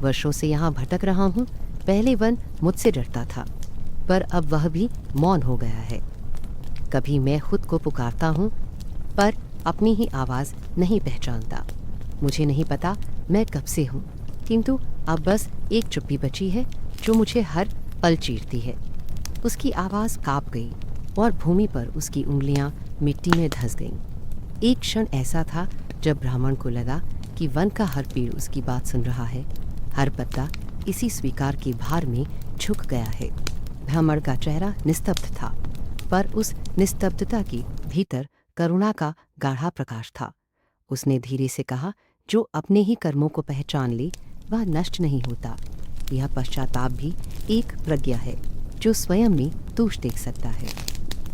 वर्षों से यहाँ भटक रहा हूँ। पहले वन मुझसे डरता था, पर अब वह भी मौन हो गया है। कभी मैं खुद को पुकारता हूँ, पर अपनी ही आवाज़ नहीं पहचानता। मुझे नहीं पता मैं कब से हूँ, किंतु अब बस एक चुप्पी बची है जो मुझे हर पल चीरती है। उसकी आवाज़ काँप गई और भूमि पर उसकी उंगलियाँ मिट्टी में धंस गईं। एक क्षण ऐसा था जब ब्राह्मण को लगा कि वन का हर पेड़ उसकी बात सुन रहा है, हर पत्ता इसी स्वीकार के भार में झुक गया है। ब्राह्मण का चेहरा निस्तब्ध था, पर उस निस्तब्धता के भीतर करुणा का गाढ़ा प्रकाश था। उसने धीरे से कहा, जो अपने ही कर्मों को पहचान ले वह नष्ट नहीं होता। यह पश्चाताप भी एक प्रज्ञा है जो स्वयं में दोष देख सकता है।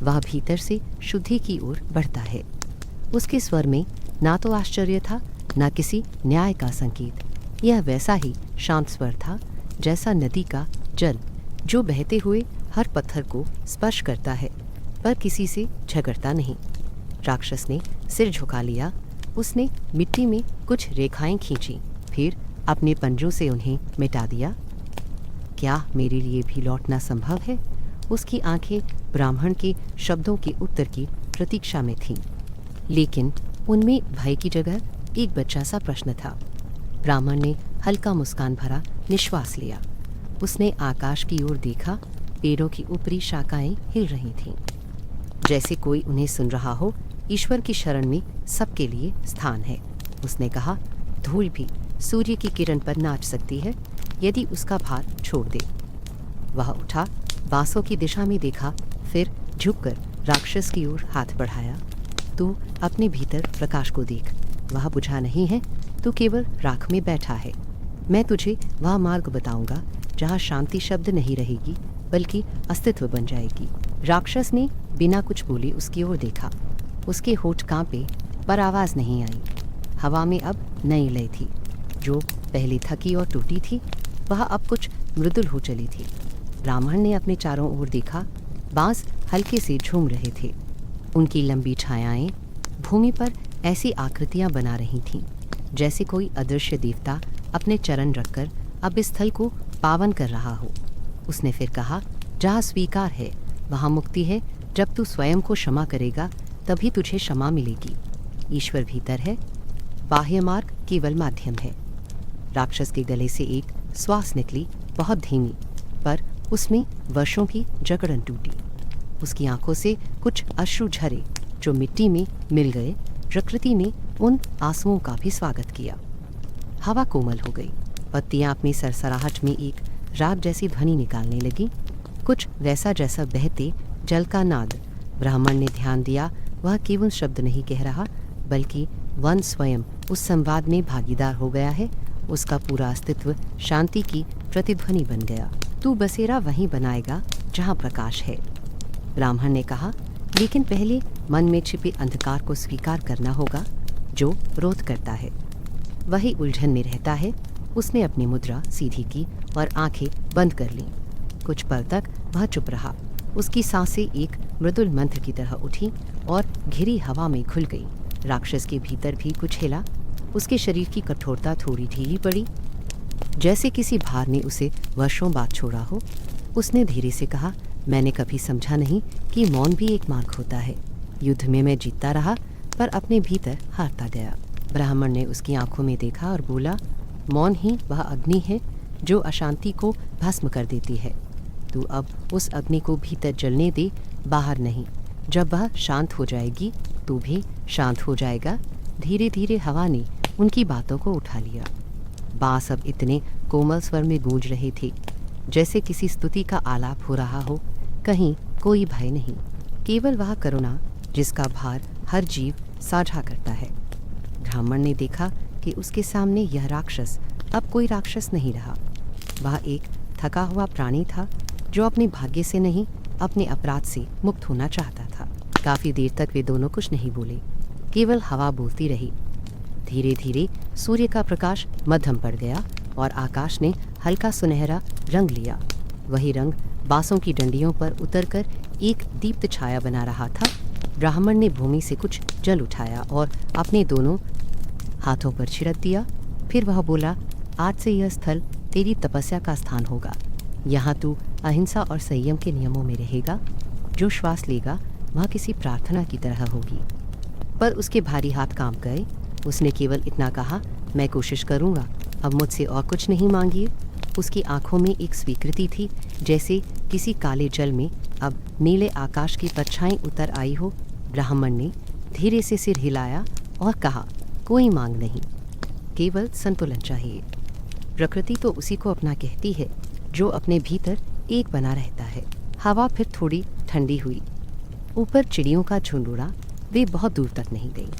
वह भीतर से शुद्धि की ओर बढ़ता है। उसके स्वर में ना तो आश्चर्य था, ना किसी न्याय का संकेत। यह वैसा ही शांत स्वर था जैसा नदी का जल, जो बहते हुए हर पत्थर को स्पर्श करता है पर किसी से झगड़ता नहीं। राक्षस ने सिर झुका लिया। उसने मिट्टी में कुछ रेखाएं खींची, फिर अपने पंजों से उन्हें मिटा दिया। क्या मेरे लिए भी लौटना संभव है? उसकी आंखें ब्राह्मण के शब्दों के उत्तर की प्रतीक्षा में थीं, लेकिन उनमें भय की जगह एक बच्चा सा प्रश्न था। ब्राह्मण ने हल्का मुस्कान भरा निश्वास लिया। उसने आकाश की ओर देखा। पेड़ों की ऊपरी शाखाएं हिल रही थीं, जैसे कोई उन्हें सुन रहा हो। ईश्वर की शरण में सबके लिए स्थान है। उसने कहा, धूल भी सूर्य की किरण पर नाच सकती है यदि उसका भार छोड़ दे। वह उठा, बांसों की दिशा में देखा, फिर झुककर राक्षस की ओर हाथ बढ़ाया। तू अपने भीतर प्रकाश को देख, वह बुझा नहीं है, तू केवल राख में बैठा है। मैं तुझे वह मार्ग बताऊंगा जहाँ शांति शब्द नहीं रहेगी बल्कि अस्तित्व बन जाएगी। राक्षस ने बिना कुछ बोले उसकी ओर देखा। उसके होठ कांपे, पर आवाज़ नहीं आई। हवा में अब नई लय थी। जो पहले थकी और टूटी थी, वह अब कुछ मृदुल हो चली थी। ब्राह्मण ने अपने चारों ओर देखा। बांस हल्के से झूम रहे थे। उनकी लंबी छायाएं भूमि पर ऐसी आकृतियां बना रही थीं जैसे कोई अदृश्य देवता अपने चरण रखकर अब इस स्थल को पावन कर रहा हो। उसने फिर कहा, जहाँ स्वीकार है वहाँ मुक्ति है। जब तू स्वयं को क्षमा करेगा तभी तुझे क्षमा मिलेगी। ईश्वर भीतर है, बाह्य मार्ग केवल माध्यम है। राक्षस के गले से एक श्वास निकली, बहुत धीमी, पर उसमें वर्षों की जकड़न टूटी। उसकी आंखों से कुछ अश्रु झरे जो मिट्टी में मिल गए। प्रकृति ने उन आंसुओं का भी स्वागत किया। हवा कोमल हो गई। पत्तियां अपनी सरसराहट में एक राग जैसी ध्वनि निकालने लगी, कुछ वैसा जैसा बहते जल का नाद। ब्राह्मण ने ध्यान दिया, वह केवल शब्द नहीं कह रहा, बल्कि वन स्वयं उस संवाद में भागीदार हो गया है। उसका पूरा अस्तित्व शांति की प्रतिध्वनि बन गया। तू बसेरा वहीं बनाएगा जहाँ प्रकाश है, ब्राह्मण ने कहा, लेकिन पहले मन में छिपे अंधकार को स्वीकार करना होगा जो रोध करता है, वही उलझन में रहता है। उसने अपनी मुद्रा सीधी की और आंखें बंद कर लीं। कुछ पल तक वह चुप रहा। उसकी सांसें एक मृदुल मंत्र की तरह उठी और घिरी हवा में खुल गई। राक्षस के भीतर भी कुछ हिला। उसके शरीर की कठोरता थोड़ी ढीली पड़ी, जैसे किसी भार ने उसे वर्षों बाद छोड़ा हो। उसने धीरे से कहा, मैंने कभी समझा नहीं कि मौन भी एक मार्ग होता है। युद्ध में मैं जीतता रहा, पर अपने भीतर हारता गया। ब्राह्मण ने उसकी आंखों में देखा और बोला, मौन ही वह अग्नि है जो अशांति को भस्म कर देती है। तू अब उस अग्नि को भीतर जलने दे, बाहर नहीं। जब वह शांत हो जाएगी, तू भी शांत हो जाएगा। धीरे धीरे हवा ने उनकी बातों को उठा लिया। बांस अब इतने कोमल स्वर में गूंज रहे थे जैसे किसी स्तुति का आलाप हो रहा हो। कहीं कोई भय नहीं, केवल वह करुणा जिसका भार हर जीव साझा करता है। ब्राह्मण ने देखा कि उसके सामने यह राक्षस अब कोई राक्षस नहीं रहा। वह एक थका हुआ प्राणी था जो अपने भाग्य से नहीं, अपने अपराध से मुक्त होना चाहता था। काफी देर तक वे दोनों कुछ नहीं बोले, केवल हवा बोलती रही। धीरे धीरे सूर्य का प्रकाश मध्यम पड़ गया और आकाश ने हल्का सुनहरा रंग लिया। वही रंग बांसों की डंडियों पर उतरकर एक दीप्त छाया बना रहा था। ब्राह्मण ने भूमि से कुछ जल उठाया और अपने दोनों हाथों पर छिड़क दिया। फिर वह बोला, आज से यह स्थल तेरी तपस्या का स्थान होगा। यहाँ तू अहिंसा और संयम के नियमों में रहेगा। जो श्वास लेगा वह किसी प्रार्थना की तरह होगी। पर उसके भारी हाथ कांप गए। उसने केवल इतना कहा, मैं कोशिश करूँगा, अब मुझसे और कुछ नहीं मांगिए। उसकी आंखों में एक स्वीकृति थी, जैसे किसी काले जल में अब नीले आकाश की परछाई उतर आई हो। ब्राह्मण ने धीरे से सिर हिलाया और कहा, कोई मांग नहीं, केवल संतुलन चाहिए। प्रकृति तो उसी को अपना कहती है जो अपने भीतर एक बना रहता है। हवा फिर थोड़ी ठंडी हुई। ऊपर चिड़ियों का झुंड उड़ा। वे बहुत दूर तक नहीं गईं,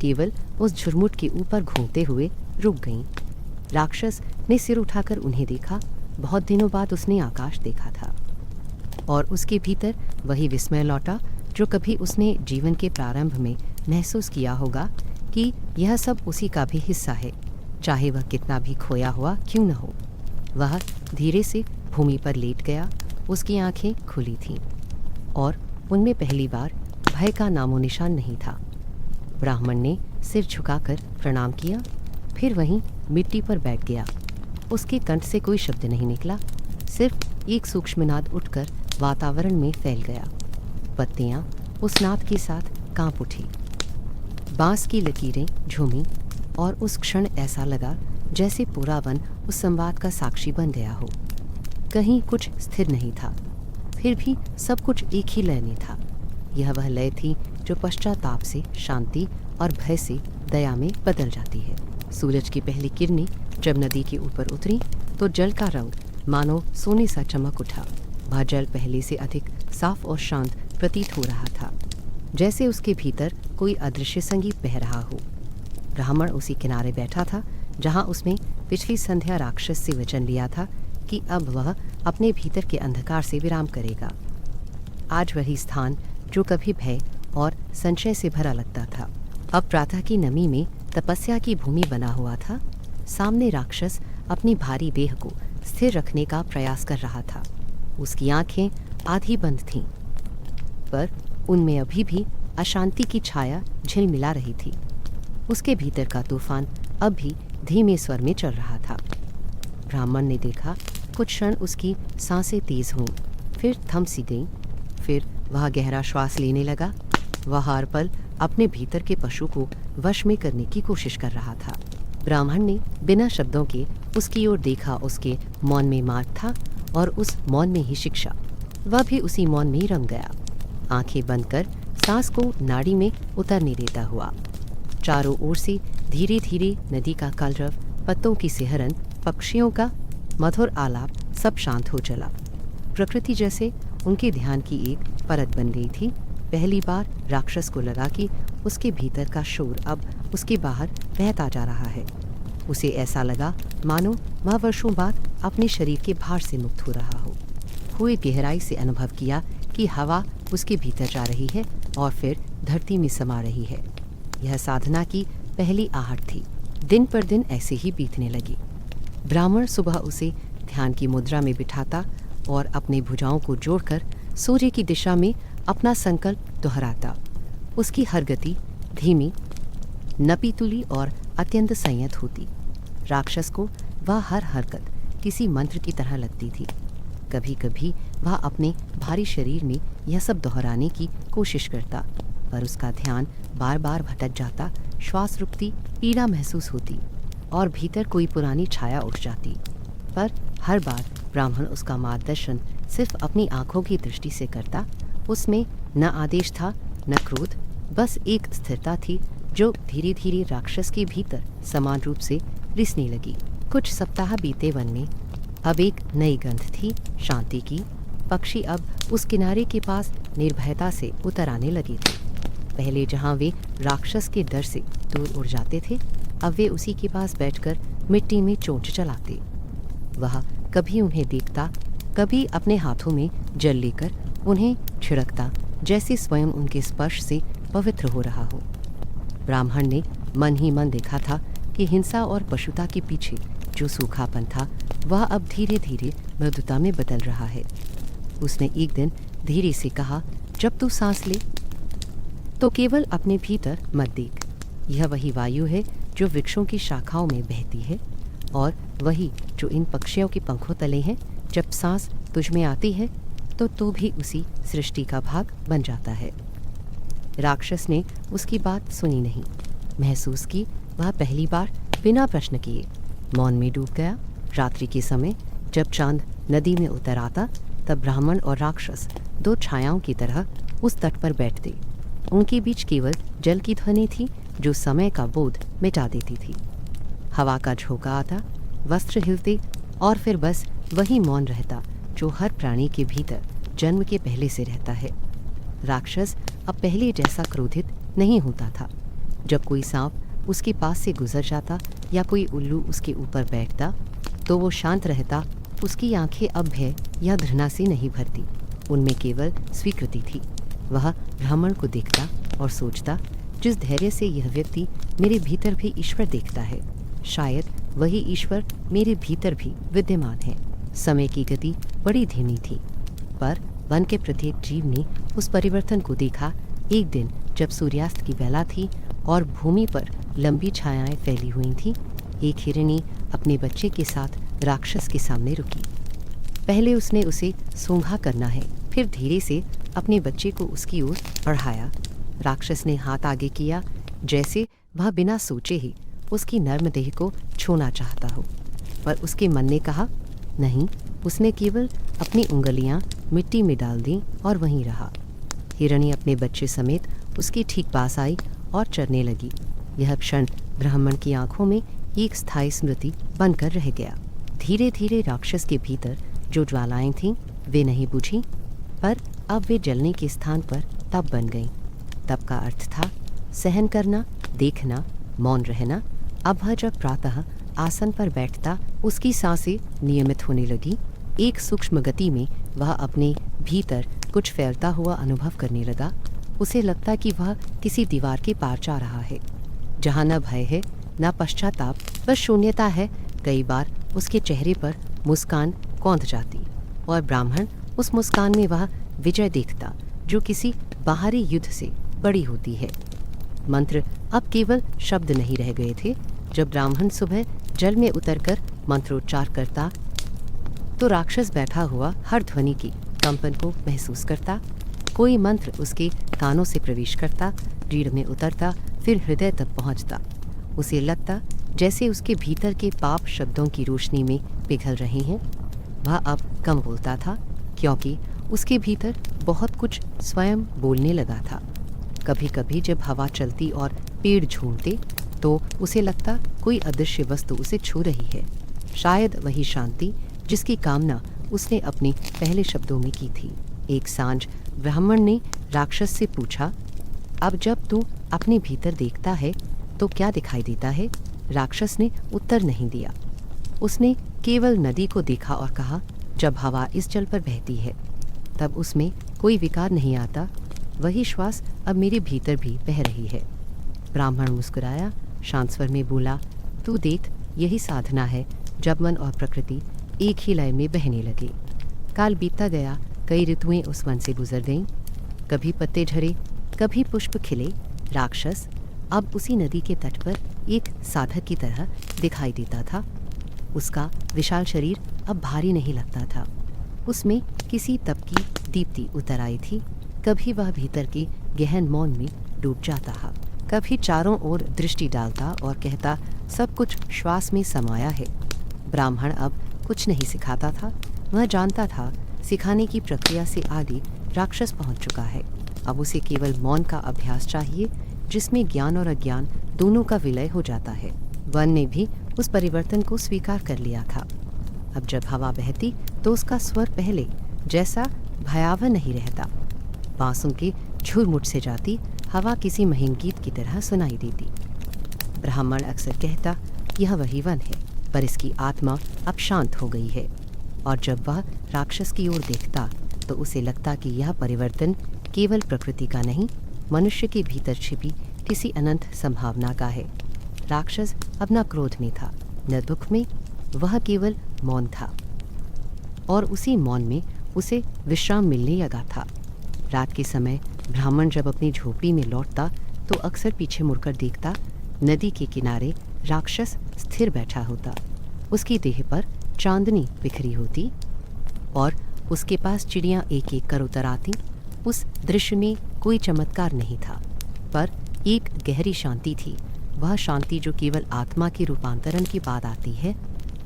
केवल उस झुरमुट के ऊपर घूमते हुए रुक गईं। राक्षस ने सिर उठाकर उन्हें देखा। बहुत दिनों बाद उसने आकाश देखा था और उसके भीतर वही विस्मय लौटा जो कभी उसने जीवन के प्रारंभ में महसूस किया होगा कि यह सब उसी का भी हिस्सा है, चाहे वह कितना भी खोया हुआ क्यों न हो। वह धीरे से भूमि पर लेट गया। उसकी आंखें खुली थीं और उनमें पहली बार भय का नामो निशान नहीं था। ब्राह्मण ने सिर झुकाकर प्रणाम किया, फिर वहीं मिट्टी पर बैठ गया। उसके कंठ से कोई शब्द नहीं निकला, सिर्फ एक सूक्ष्म नाद उठकर वातावरण में फैल गया। पत्तियां उस नाद के साथ कांप उठी। बांस की लकीरें झूमी और उस क्षण ऐसा लगा जैसे पूरा वन उस संवाद का साक्षी बन गया हो। कहीं कुछ स्थिर नहीं था, फिर भी सब कुछ एक ही लय में था। यह वह लय थी जो पश्चाताप से शांति और भय से दया में बदल जाती है। सूरज की पहली किरणें जब नदी के ऊपर उतरी तो जल का रंग मानो सोने सा चमक उठा। वह जल पहले से अधिक साफ और शांत प्रतीत हो रहा था, जैसे उसके भीतर कोई अदृश्य संगीत बह रहा हो। ब्राह्मण उसी किनारे बैठा था जहाँ उसने पिछली संध्या राक्षस से वचन लिया था कि अब वह अपने भीतर के अंधकार से विराम करेगा। आज वही स्थान जो कभी भय और संशय से भरा लगता था, अब प्रातः की नमी में तपस्या की भूमि बना हुआ था। सामने राक्षस अपनी भारी देह को स्थिर रखने का प्रयास कर रहा था। उसकी आंखें आधी बंद थीं, पर उनमें अभी भी अशांति की छाया झिलमिला रही थी। उसके भीतर का तूफान अब भी धीमे स्वर में चल रहा था। ब्राह्मण ने देखा, कुछ क्षण उसकी सांसें तेज हुईं, फिर थम सी गईं। फिर वह गहरा श्वास लेने लगा। वह हर पल अपने भीतर के पशु को वश में करने की कोशिश कर रहा था। ब्राह्मण ने बिना शब्दों के उसकी ओर देखा। उसके मौन में मार्ग था और उस मौन में ही शिक्षा। वह भी उसी मौन में ही रंग गया, आंखें बंद कर सांस को नाड़ी में उतरने देता हुआ। चारों ओर से धीरे धीरे नदी का कलरव, पत्तों की सिहरन, पक्षियों का मधुर आलाप सब शांत हो चला। प्रकृति जैसे उनके ध्यान की एक परत बन गई थी। पहली बार राक्षस को लगा कि उसके भीतर का शोर अब उसके बाहर बहता जा रहा है। उसे ऐसा लगा मानो वह वर्षों बाद अपने शरीर के भार से मुक्त हो रहा हो। हुए गहराई से अनुभव किया कि हवा उसके भीतर जा रही है और फिर धरती में समा रही है। यह साधना की पहली आहट थी। दिन पर दिन ऐसे ही बीतने लगी। ब्राह्मण सुबह उसे ध्यान की मुद्रा में बिठाता और अपने भुजाओं को जोड़कर सूर्य की दिशा में अपना संकल्प दोहराता। उसकी हर गति धीमी, नपीतुली और अत्यंत संयत होती। राक्षस को वह हर हरकत किसी मंत्र की तरह लगती थी। कभी कभी वह अपने भारी शरीर में यह सब दोहराने की कोशिश करता, पर उसका ध्यान बार बार भटक जाता। श्वास रुकती, पीड़ा महसूस होती और भीतर कोई पुरानी छाया उठ जाती। पर हर बार ब्राह्मण उसका मार्गदर्शन सिर्फ अपनी आंखों की दृष्टि से करता। उसमें न आदेश था न क्रोध, बस एक स्थिरता थी जो धीरे धीरे राक्षस के भीतर समान रूप से रिसने लगी। कुछ सप्ताह बीते वन में अब एक नई गंध थी, शांति की। पक्षी अब उस किनारे के पास निर्भयता से उतर आने लगे थे। पहले जहाँ वे राक्षस के डर से दूर उड़ जाते थे, अब वे उसी के पास बैठकर मिट्टी में चोंच चलाते। वह कभी उन्हें देखता, कभी अपने हाथों में जल लेकर उन्हें छिड़कता, जैसे स्वयं उनके स्पर्श से पवित्र हो रहा हो। ब्राह्मण ने मन ही मन देखा था कि हिंसा और पशुता के पीछे जो सूखापन था वह अब धीरे धीरे मृदुता में बदल रहा है। उसने एक दिन धीरे से कहा, जब तू सांस ले तो केवल अपने भीतर मत देख। यह वही वायु है जो वृक्षों की शाखाओं में बहती है और वही जो इन पक्षियों के पंखों तले है। जब सांस तुझ में आती है तो तू भी उसी सृष्टि का भाग बन जाता है। राक्षस ने उसकी बात सुनी नहीं। महसूस की वह पहली बार बिना प्रश्न किए मौन में डूब गया। रात्रि के समय जब चांद नदी में उतर आता, तब ब्राह्मण और राक्षस दो छायाओं की तरह उस तट पर बैठते। उनके बीच केवल जल की ध्वनि थी जो समय का बोध मिटा देती थी। हवा का झोंका आता, वस्त्र हिलते और फिर बस वही मौन रहता जो हर प्राणी के भीतर जन्म के पहले से रहता है। राक्षस अब पहले जैसा क्रोधित नहीं होता था। जब कोई सांप उसके पास से गुजर जाता या कोई उल्लू उसके ऊपर बैठता तो वो शांत रहता। उसकी आंखें अब भय या घृणा से नहीं भरती, उनमें केवल स्वीकृति थी। वह ब्राह्मण को देखता और सोचता, जिस धैर्य से यह व्यक्ति मेरे भीतर भी ईश्वर देखता है, शायद वही ईश्वर मेरे भीतर भी विद्यमान है। समय की गति बड़ी धीमी थी, पर वन के प्रत्येक जीव ने उस परिवर्तन को देखा। एक दिन जब सूर्यास्त की बेला थी और भूमि पर लंबी छायाएं फैली हुई थीं, एक हिरनी अपने बच्चे के साथ राक्षस के सामने रुकी। पहले उसने उसे सूंघा करना है, फिर धीरे से अपने बच्चे को उसकी ओर बढ़ाया। राक्षस ने हाथ आगे किया, जैसे वह बिना सोचे ही उसकी नर्म देह को छूना चाहता हो, पर उसके मन ने कहा नहीं। उसने केवल अपनी उंगलियां मिट्टी में डाल दी और वहीं रहा। हिरणी अपने बच्चे समेत उसके ठीक पास आई और चरने लगी। यह क्षण ब्राह्मण की आंखों में एक स्थायी स्मृति बनकर रह गया। धीरे धीरे राक्षस के भीतर जो ज्वालाएं थीं वे नहीं बुझीं, पर अब वे जलने के स्थान पर तप बन गईं। तप का अर्थ था सहन करना, देखना, मौन रहना। अब वह जब प्रातः आसन पर बैठता, उसकी सांसें नियमित होने लगी। एक सूक्ष्म गति में वह अपने भीतर कुछ फैलता हुआ अनुभव करने लगा। उसे लगता कि वह किसी दीवार के पार जा रहा है, जहाँ न भय है न पश्चाताप, बस शून्यता है। कई बार उसके चेहरे पर मुस्कान कौंध जाती और ब्राह्मण उस मुस्कान में वह विजय देखता जो किसी बाहरी युद्ध से बड़ी होती है। मंत्र अब केवल शब्द नहीं रह गए थे। जब ब्राह्मण सुबह जल में उतरकर मंत्रोच्चार करता तो राक्षस बैठा हुआ हर ध्वनि की कंपन को महसूस करता। कोई मंत्र उसके कानों से प्रवेश करता, रीढ़ में उतरता, फिर हृदय तक पहुंचता। उसे लगता जैसे उसके भीतर के पाप शब्दों की रोशनी में पिघल रहे हैं। वह अब कम बोलता था क्योंकि उसके भीतर बहुत कुछ स्वयं बोलने लगा था। कभी कभी जब हवा चलती और पेड़ झूमते तो उसे लगता कोई अदृश्य वस्तु उसे छू रही है। शायद वही शांति जिसकी कामना उसने अपने पहले शब्दों में की थी। एक सांझ ब्राह्मण ने राक्षस से पूछा, अब जब तू अपने भीतर देखता है तो क्या दिखाई देता है? राक्षस ने उत्तर नहीं दिया। उसने केवल नदी को देखा और कहा, जब हवा इस जल पर बहती है तब उसमें कोई विकार नहीं आता, वही श्वास अब मेरे भीतर भी बह रही है। ब्राह्मण मुस्कुराया, शांत स्वर में बोला, तू देख, यही साधना है जब मन और प्रकृति एक ही लय में बहने लगे। काल बीतता गया, कई ऋतुएं उस वन से गुजर गईं। कभी पत्ते झरे, कभी पुष्प खिले। राक्षस अब उसी नदी के तट पर एक साधक की तरह दिखाई देता था। उसका विशाल शरीर अब भारी नहीं लगता था। उसमें किसी तप की दीप्ति उतर आई थी। कभी वह भीतर के गहन मौन में डूब जाता था, कभी चारों ओर दृष्टि डालता और कहता, सब कुछ श्वास में समाया है। ब्राह्मण अब कुछ नहीं सिखाता था। वह जानता था सिखाने की प्रक्रिया से आगे राक्षस पहुंच चुका है। अब उसे केवल मौन का अभ्यास चाहिए, जिसमें ज्ञान और अज्ञान दोनों का विलय हो जाता है। वन ने भी उस परिवर्तन को स्वीकार कर लिया था। अब जब हवा बहती तो उसका स्वर पहले जैसा भयावह नहीं रहता। बांसों के झुरमुट से जाती हवा किसी महीन गीत की तरह सुनाई देती। ब्राह्मण अक्सर कहता, यह वही वन है, पर इसकी आत्मा अब शांत हो गई है। और जब वह राक्षस की ओर देखता तो उसे लगता कि यह परिवर्तन केवल प्रकृति का नहीं, मनुष्य के भीतर छिपी किसी अनंत संभावना का है। राक्षस अब न क्रोध में था, न दुख में, वह केवल मौन था। और उसी मौन में उसे विश्राम मिलने लगा था। रात के समय ब्राह्मण जब अपनी झोपड़ी में लौटता तो अक्सर पीछे मुड़कर देखता, नदी के किनारे राक्षस स्थिर बैठा होता। उसकी देह पर चांदनी बिखरी होती और उसके पास चिड़ियां एक एक कर उतर आती। उस दृश्य में कोई चमत्कार नहीं था, पर एक गहरी शांति थी। वह शांति जो केवल आत्मा के रूपांतरण के बाद आती है।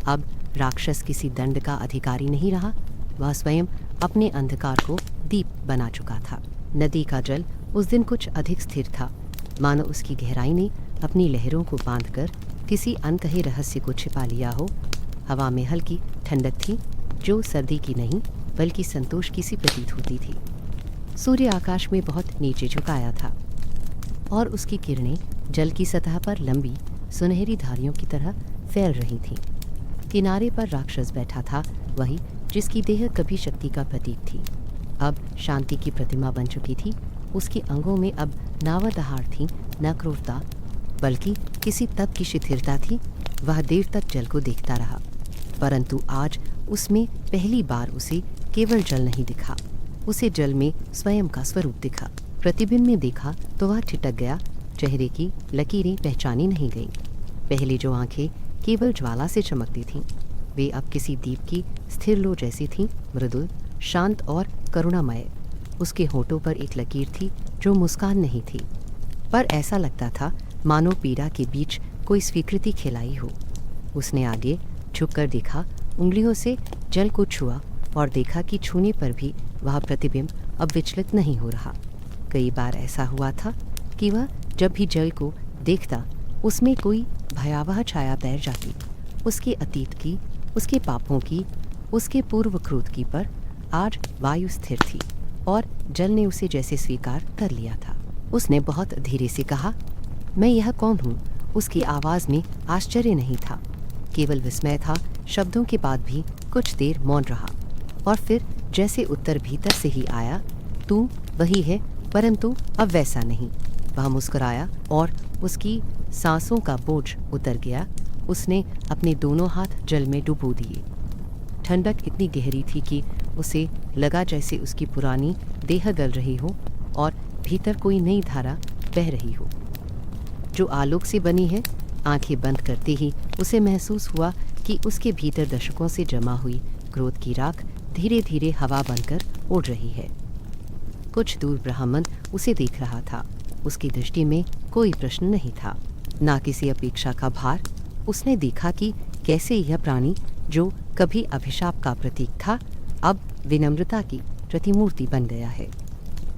अब राक्षस किसी दंड का अधिकारी नहीं रहा, वह स्वयं अपने अंधकार को दीप बना चुका था। नदी का जल उस दिन कुछ अधिक स्थिर था, मानो उसकी गहराई ने अपनी लहरों को बांधकर किसी अनकहे रहस्य को छिपा लिया हो। हवा में हल्की ठंडक थी, जो सर्दी की नहीं बल्कि संतोष की सी प्रतीत होती थी। सूर्य आकाश में बहुत नीचे झुकाया था और उसकी किरणें जल की सतह पर लंबी सुनहरी धारियों की तरह फैल रही थीं। किनारे पर राक्षस बैठा था, वही जिसकी देह कभी शक्ति का प्रतीक थी, अब शांति की प्रतिमा बन चुकी थी। उसके अंगों में अब नावदहार थी, न क्रूरता बल्कि किसी तप की शिथिलता थी। वह देर तक जल को देखता रहा, परंतु आज उसमें पहली बार उसे केवल जल नहीं दिखा, उसे जल में स्वयं का स्वरूप दिखा। प्रतिबिंब में देखा तो वह ठिठक गया, चेहरे की लकीरें पहचानी नहीं गईं। पहले जो आंखें केवल ज्वाला से चमकती थीं, वे अब किसी दीप की स्थिर लो जैसी थीं, मृदुल, शांत और करुणामय। उसके होठों पर एक लकीर थी जो मुस्कान नहीं थी, पर ऐसा लगता था मानो पीड़ा के बीच कोई स्वीकृति खिलाई हो। उसने आगे झुककर देखा, उंगलियों से जल को छुआ और देखा कि छूने पर भी वह प्रतिबिंब अब विचलित नहीं हो रहा। कई बार ऐसा हुआ था कि वह जब भी जल को देखता उसमें कोई भयावह छाया तैर जाती, उसके अतीत की, उसके पापों की, उसके पूर्व क्रोध की। पर आज वायु स्थिर थी और जल ने उसे जैसे स्वीकार कर लिया था। उसने बहुत धीरे से कहा, मैं यह कौन हूँ? उसकी आवाज़ में आश्चर्य नहीं था, केवल विस्मय था। शब्दों के बाद भी कुछ देर मौन रहा और फिर जैसे उत्तर भीतर से ही आया, तू वही है, परंतु अब वैसा नहीं। वह मुस्कुराया और उसकी सांसों का बोझ उतर गया। उसने अपने दोनों हाथ जल में डुबो दिए। ठंडक इतनी गहरी थी कि उसे लगा जैसे उसकी पुरानी देह गल रही हो और भीतर कोई नई धारा बह रही हो, जो आलोक से बनी है। आंखें बंद करते ही उसे महसूस हुआ कि उसके भीतर दशकों से जमा हुई क्रोध की राख धीरे धीरे हवा बनकर उड़ रही है। कुछ दूर ब्राह्मण उसे देख रहा था। उसकी दृष्टि में कोई प्रश्न नहीं था, ना किसी अपेक्षा का भार। उसने देखा कि कैसे यह प्राणी, जो कभी अभिशाप का प्रतीक था, अब विनम्रता की प्रतिमूर्ति बन गया है।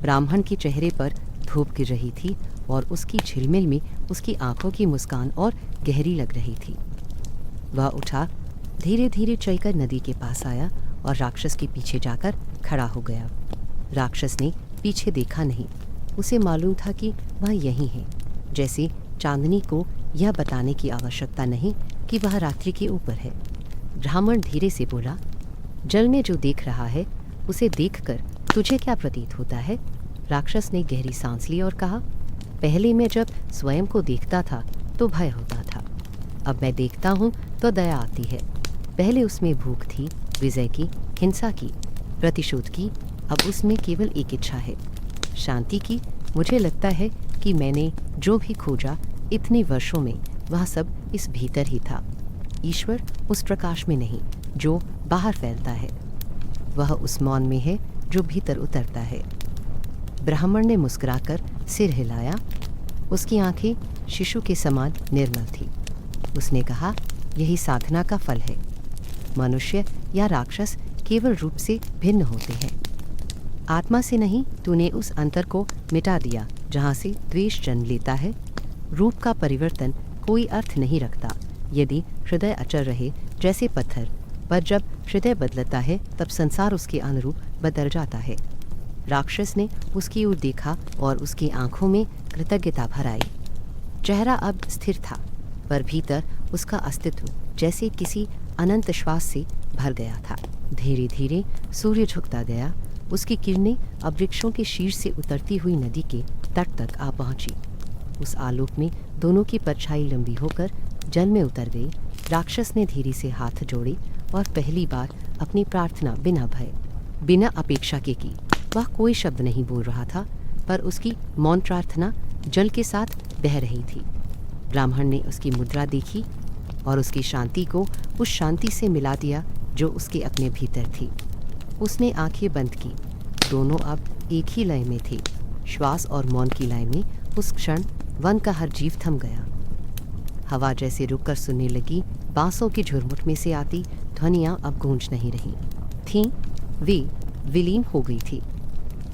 ब्राह्मण के चेहरे पर धूप गिर रही थी और उसकी झिलमिल में उसकी आंखों की मुस्कान और गहरी लग रही थी। वह उठा धीरे धीरे चलकर नदी के पास आया और राक्षस के पीछे जाकर खड़ा हो गया। राक्षस ने पीछे देखा नहीं, उसे मालूम था कि वह यहीं है, जैसे चांदनी को यह बताने की आवश्यकता नहीं कि वह रात्रि के ऊपर है। ब्राह्मण धीरे से बोला, जल में जो देख रहा है उसे देखकर तुझे क्या प्रतीत होता है? राक्षस ने गहरी सांस ली और कहा, पहले मैं जब स्वयं को देखता था तो भय होता था, अब मैं देखता हूँ तो दया आती है। पहले उसमें भूख थी, विजय की, हिंसा की, प्रतिशोध की, अब उसमें केवल एक इच्छा है, शांति की। मुझे लगता है कि मैंने जो भी खोजा इतने वर्षों में वह सब इस भीतर ही था। ईश्वर उस प्रकाश में नहीं जो बाहर फैलता है, वह उस मौन में है जो भीतर उतरता है। ब्राह्मण ने मुस्कुराकर सिर हिलाया, उसकी आंखें शिशु के समान निर्मल थी। उसने कहा, यही साधना का फल है। मनुष्य या राक्षस केवल रूप से भिन्न होते हैं, आत्मा से नहीं। तूने उस अंतर को मिटा दिया जहाँ से द्वेष जन्म लेता है। रूप का परिवर्तन कोई अर्थ नहीं रखता यदि हृदय अचल रहे जैसे पत्थर, पर जब हृदय बदलता है तब संसार उसके अनुरूप बदल जाता है। राक्षस ने उसकी ओर देखा और उसकी आंखों में कृतज्ञता भर आई। चेहरा अब स्थिर था, पर भीतर उसका अस्तित्व जैसे किसी अनंत श्वास से भर गया था। धीरे धीरे सूर्य झुकता गया, उसकी किरणें अब वृक्षों के शीर्ष से उतरती हुई नदी के तट तक आ पहुंची। उस आलोक में दोनों की परछाई लंबी होकर जल में उतर गई। राक्षस ने धीरे से हाथ जोड़े और पहली बार अपनी प्रार्थना बिना भय, बिना अपेक्षा के की। वह कोई शब्द नहीं बोल रहा था, पर उसकी मौन प्रार्थना जल के साथ बह रही थी। ब्राह्मण ने उसकी मुद्रा देखी और उसकी शांति को उस शांति से मिला दिया जो उसके अपने भीतर थी। उसने आंखें बंद की। दोनों अब एक ही लय में थे। श्वास और मौन की लय में उस क्षण वन का हर जीव थम गया। हवा जैसे रुककर सुनने लगी, बांसों की झुरमुट में से आती ध्वनियाँ अब गूंज नहीं रही थीं, वे विलीन हो गई थी।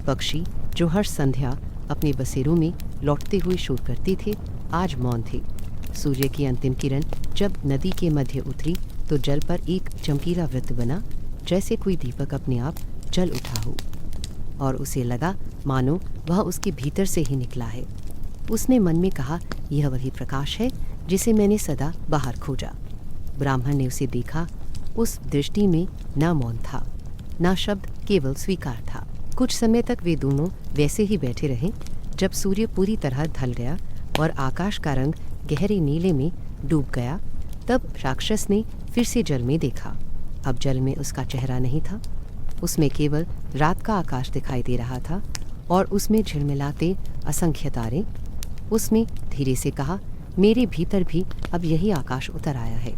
पक्षी जो हर संध्या अपने बसेरों में लौटते हुए शोर करते थे, आज मौन थे। सूर्य की अंतिम किरण जब नदी के मध्य उतरी तो जल पर एक चमकीला वृत्त बना, जैसे कोई दीपक अपने आप जल उठा हो, और उसे लगा मानो वह उसके भीतर से ही निकला है। उसने मन में कहा, यह वही प्रकाश है जिसे मैंने सदा बाहर खोजा। ब्राह्मण ने उसे देखा। उस दृष्टि में न मौन था, न शब्द, केवल स्वीकार था। कुछ समय तक वे दोनों वैसे ही बैठे रहे। जब सूर्य पूरी तरह ढल गया और आकाश का रंग गहरे नीले में डूब गया, तब राक्षस ने फिर से जल में देखा। अब जल में उसका चेहरा नहीं था, उसमें केवल रात का आकाश दिखाई दे रहा था और उसमें झिलमिलाते असंख्य तारे। उसने धीरे से कहा, मेरे भीतर भी अब यही आकाश उतर आया है।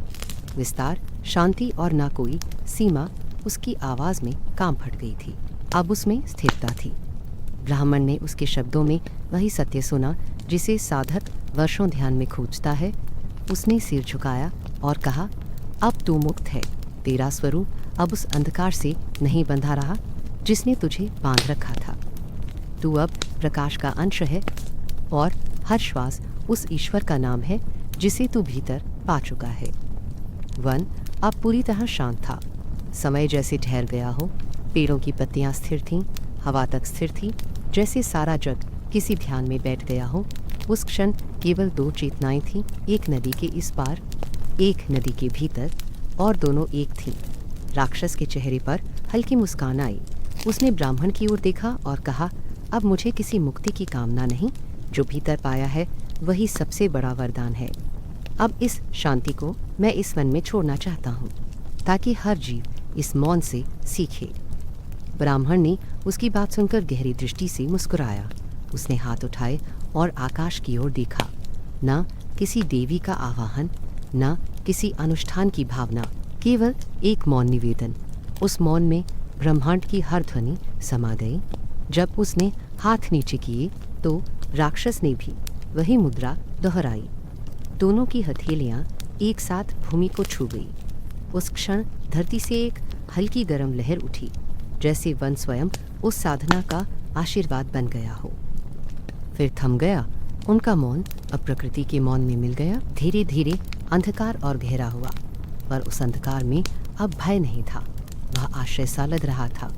विस्तार, शांति और ना कोई सीमा उसकी आवाज़ में काम फट गई थी। अब उसमें स्थिरता थी। ब्राह्मण ने उसके शब्दों में वही सत्य सुना जिसे साधक वर्षों ध्यान में खोजता है। उसने सिर झुकाया और कहा, अब तू मुक्त है। तेरा स्वरूप अब उस अंधकार से नहीं बंधा रहा जिसने तुझे बांध रखा था। तू अब प्रकाश का अंश है और हर श्वास उस ईश्वर का नाम है जिसे तू भीतर पा चुका है। वन अब पूरी तरह शांत था। समय जैसे ठहर गया हो। पेड़ों की पत्तियां स्थिर थीं, हवा तक स्थिर थी, जैसे सारा जग किसी ध्यान में बैठ गया हो। उस क्षण केवल दो चेतनाएं थीं, एक नदी के इस पार, एक नदी के भीतर, और दोनों एक थीं। राक्षस के चेहरे पर हल्की मुस्कान आई। उसने ब्राह्मण की ओर देखा और कहा, अब मुझे किसी मुक्ति की कामना नहीं, जो भीतर पाया है वही सबसे बड़ा वरदान है। अब इस शांति को मैं इस वन में छोड़ना चाहता हूँ, ताकि हर जीव इस मौन से सीखे। ब्राह्मण ने उसकी बात सुनकर गहरी दृष्टि से मुस्कुराया। उसने हाथ उठाए और आकाश की ओर देखा। न किसी देवी का आवाहन, न किसी अनुष्ठान की भावना, केवल एक मौन निवेदन। उस मौन में ब्रह्मांड की हर ध्वनि समा गई। जब उसने हाथ नीचे किए तो राक्षस ने भी वही मुद्रा दोहराई। दोनों की हथेलियां एक साथ भूमि को छू गई। उस क्षण धरती से एक हल्की गर्म लहर उठी, जैसे वन स्वयं उस साधना का आशीर्वाद बन गया हो। फिर थम गया। उनका मौन अब प्रकृति के मौन में मिल गया। धीरे धीरे अंधकार और गहरा हुआ। पर उस अंधकार में अब भय नहीं था, वह आश्रय सा लग रहा था।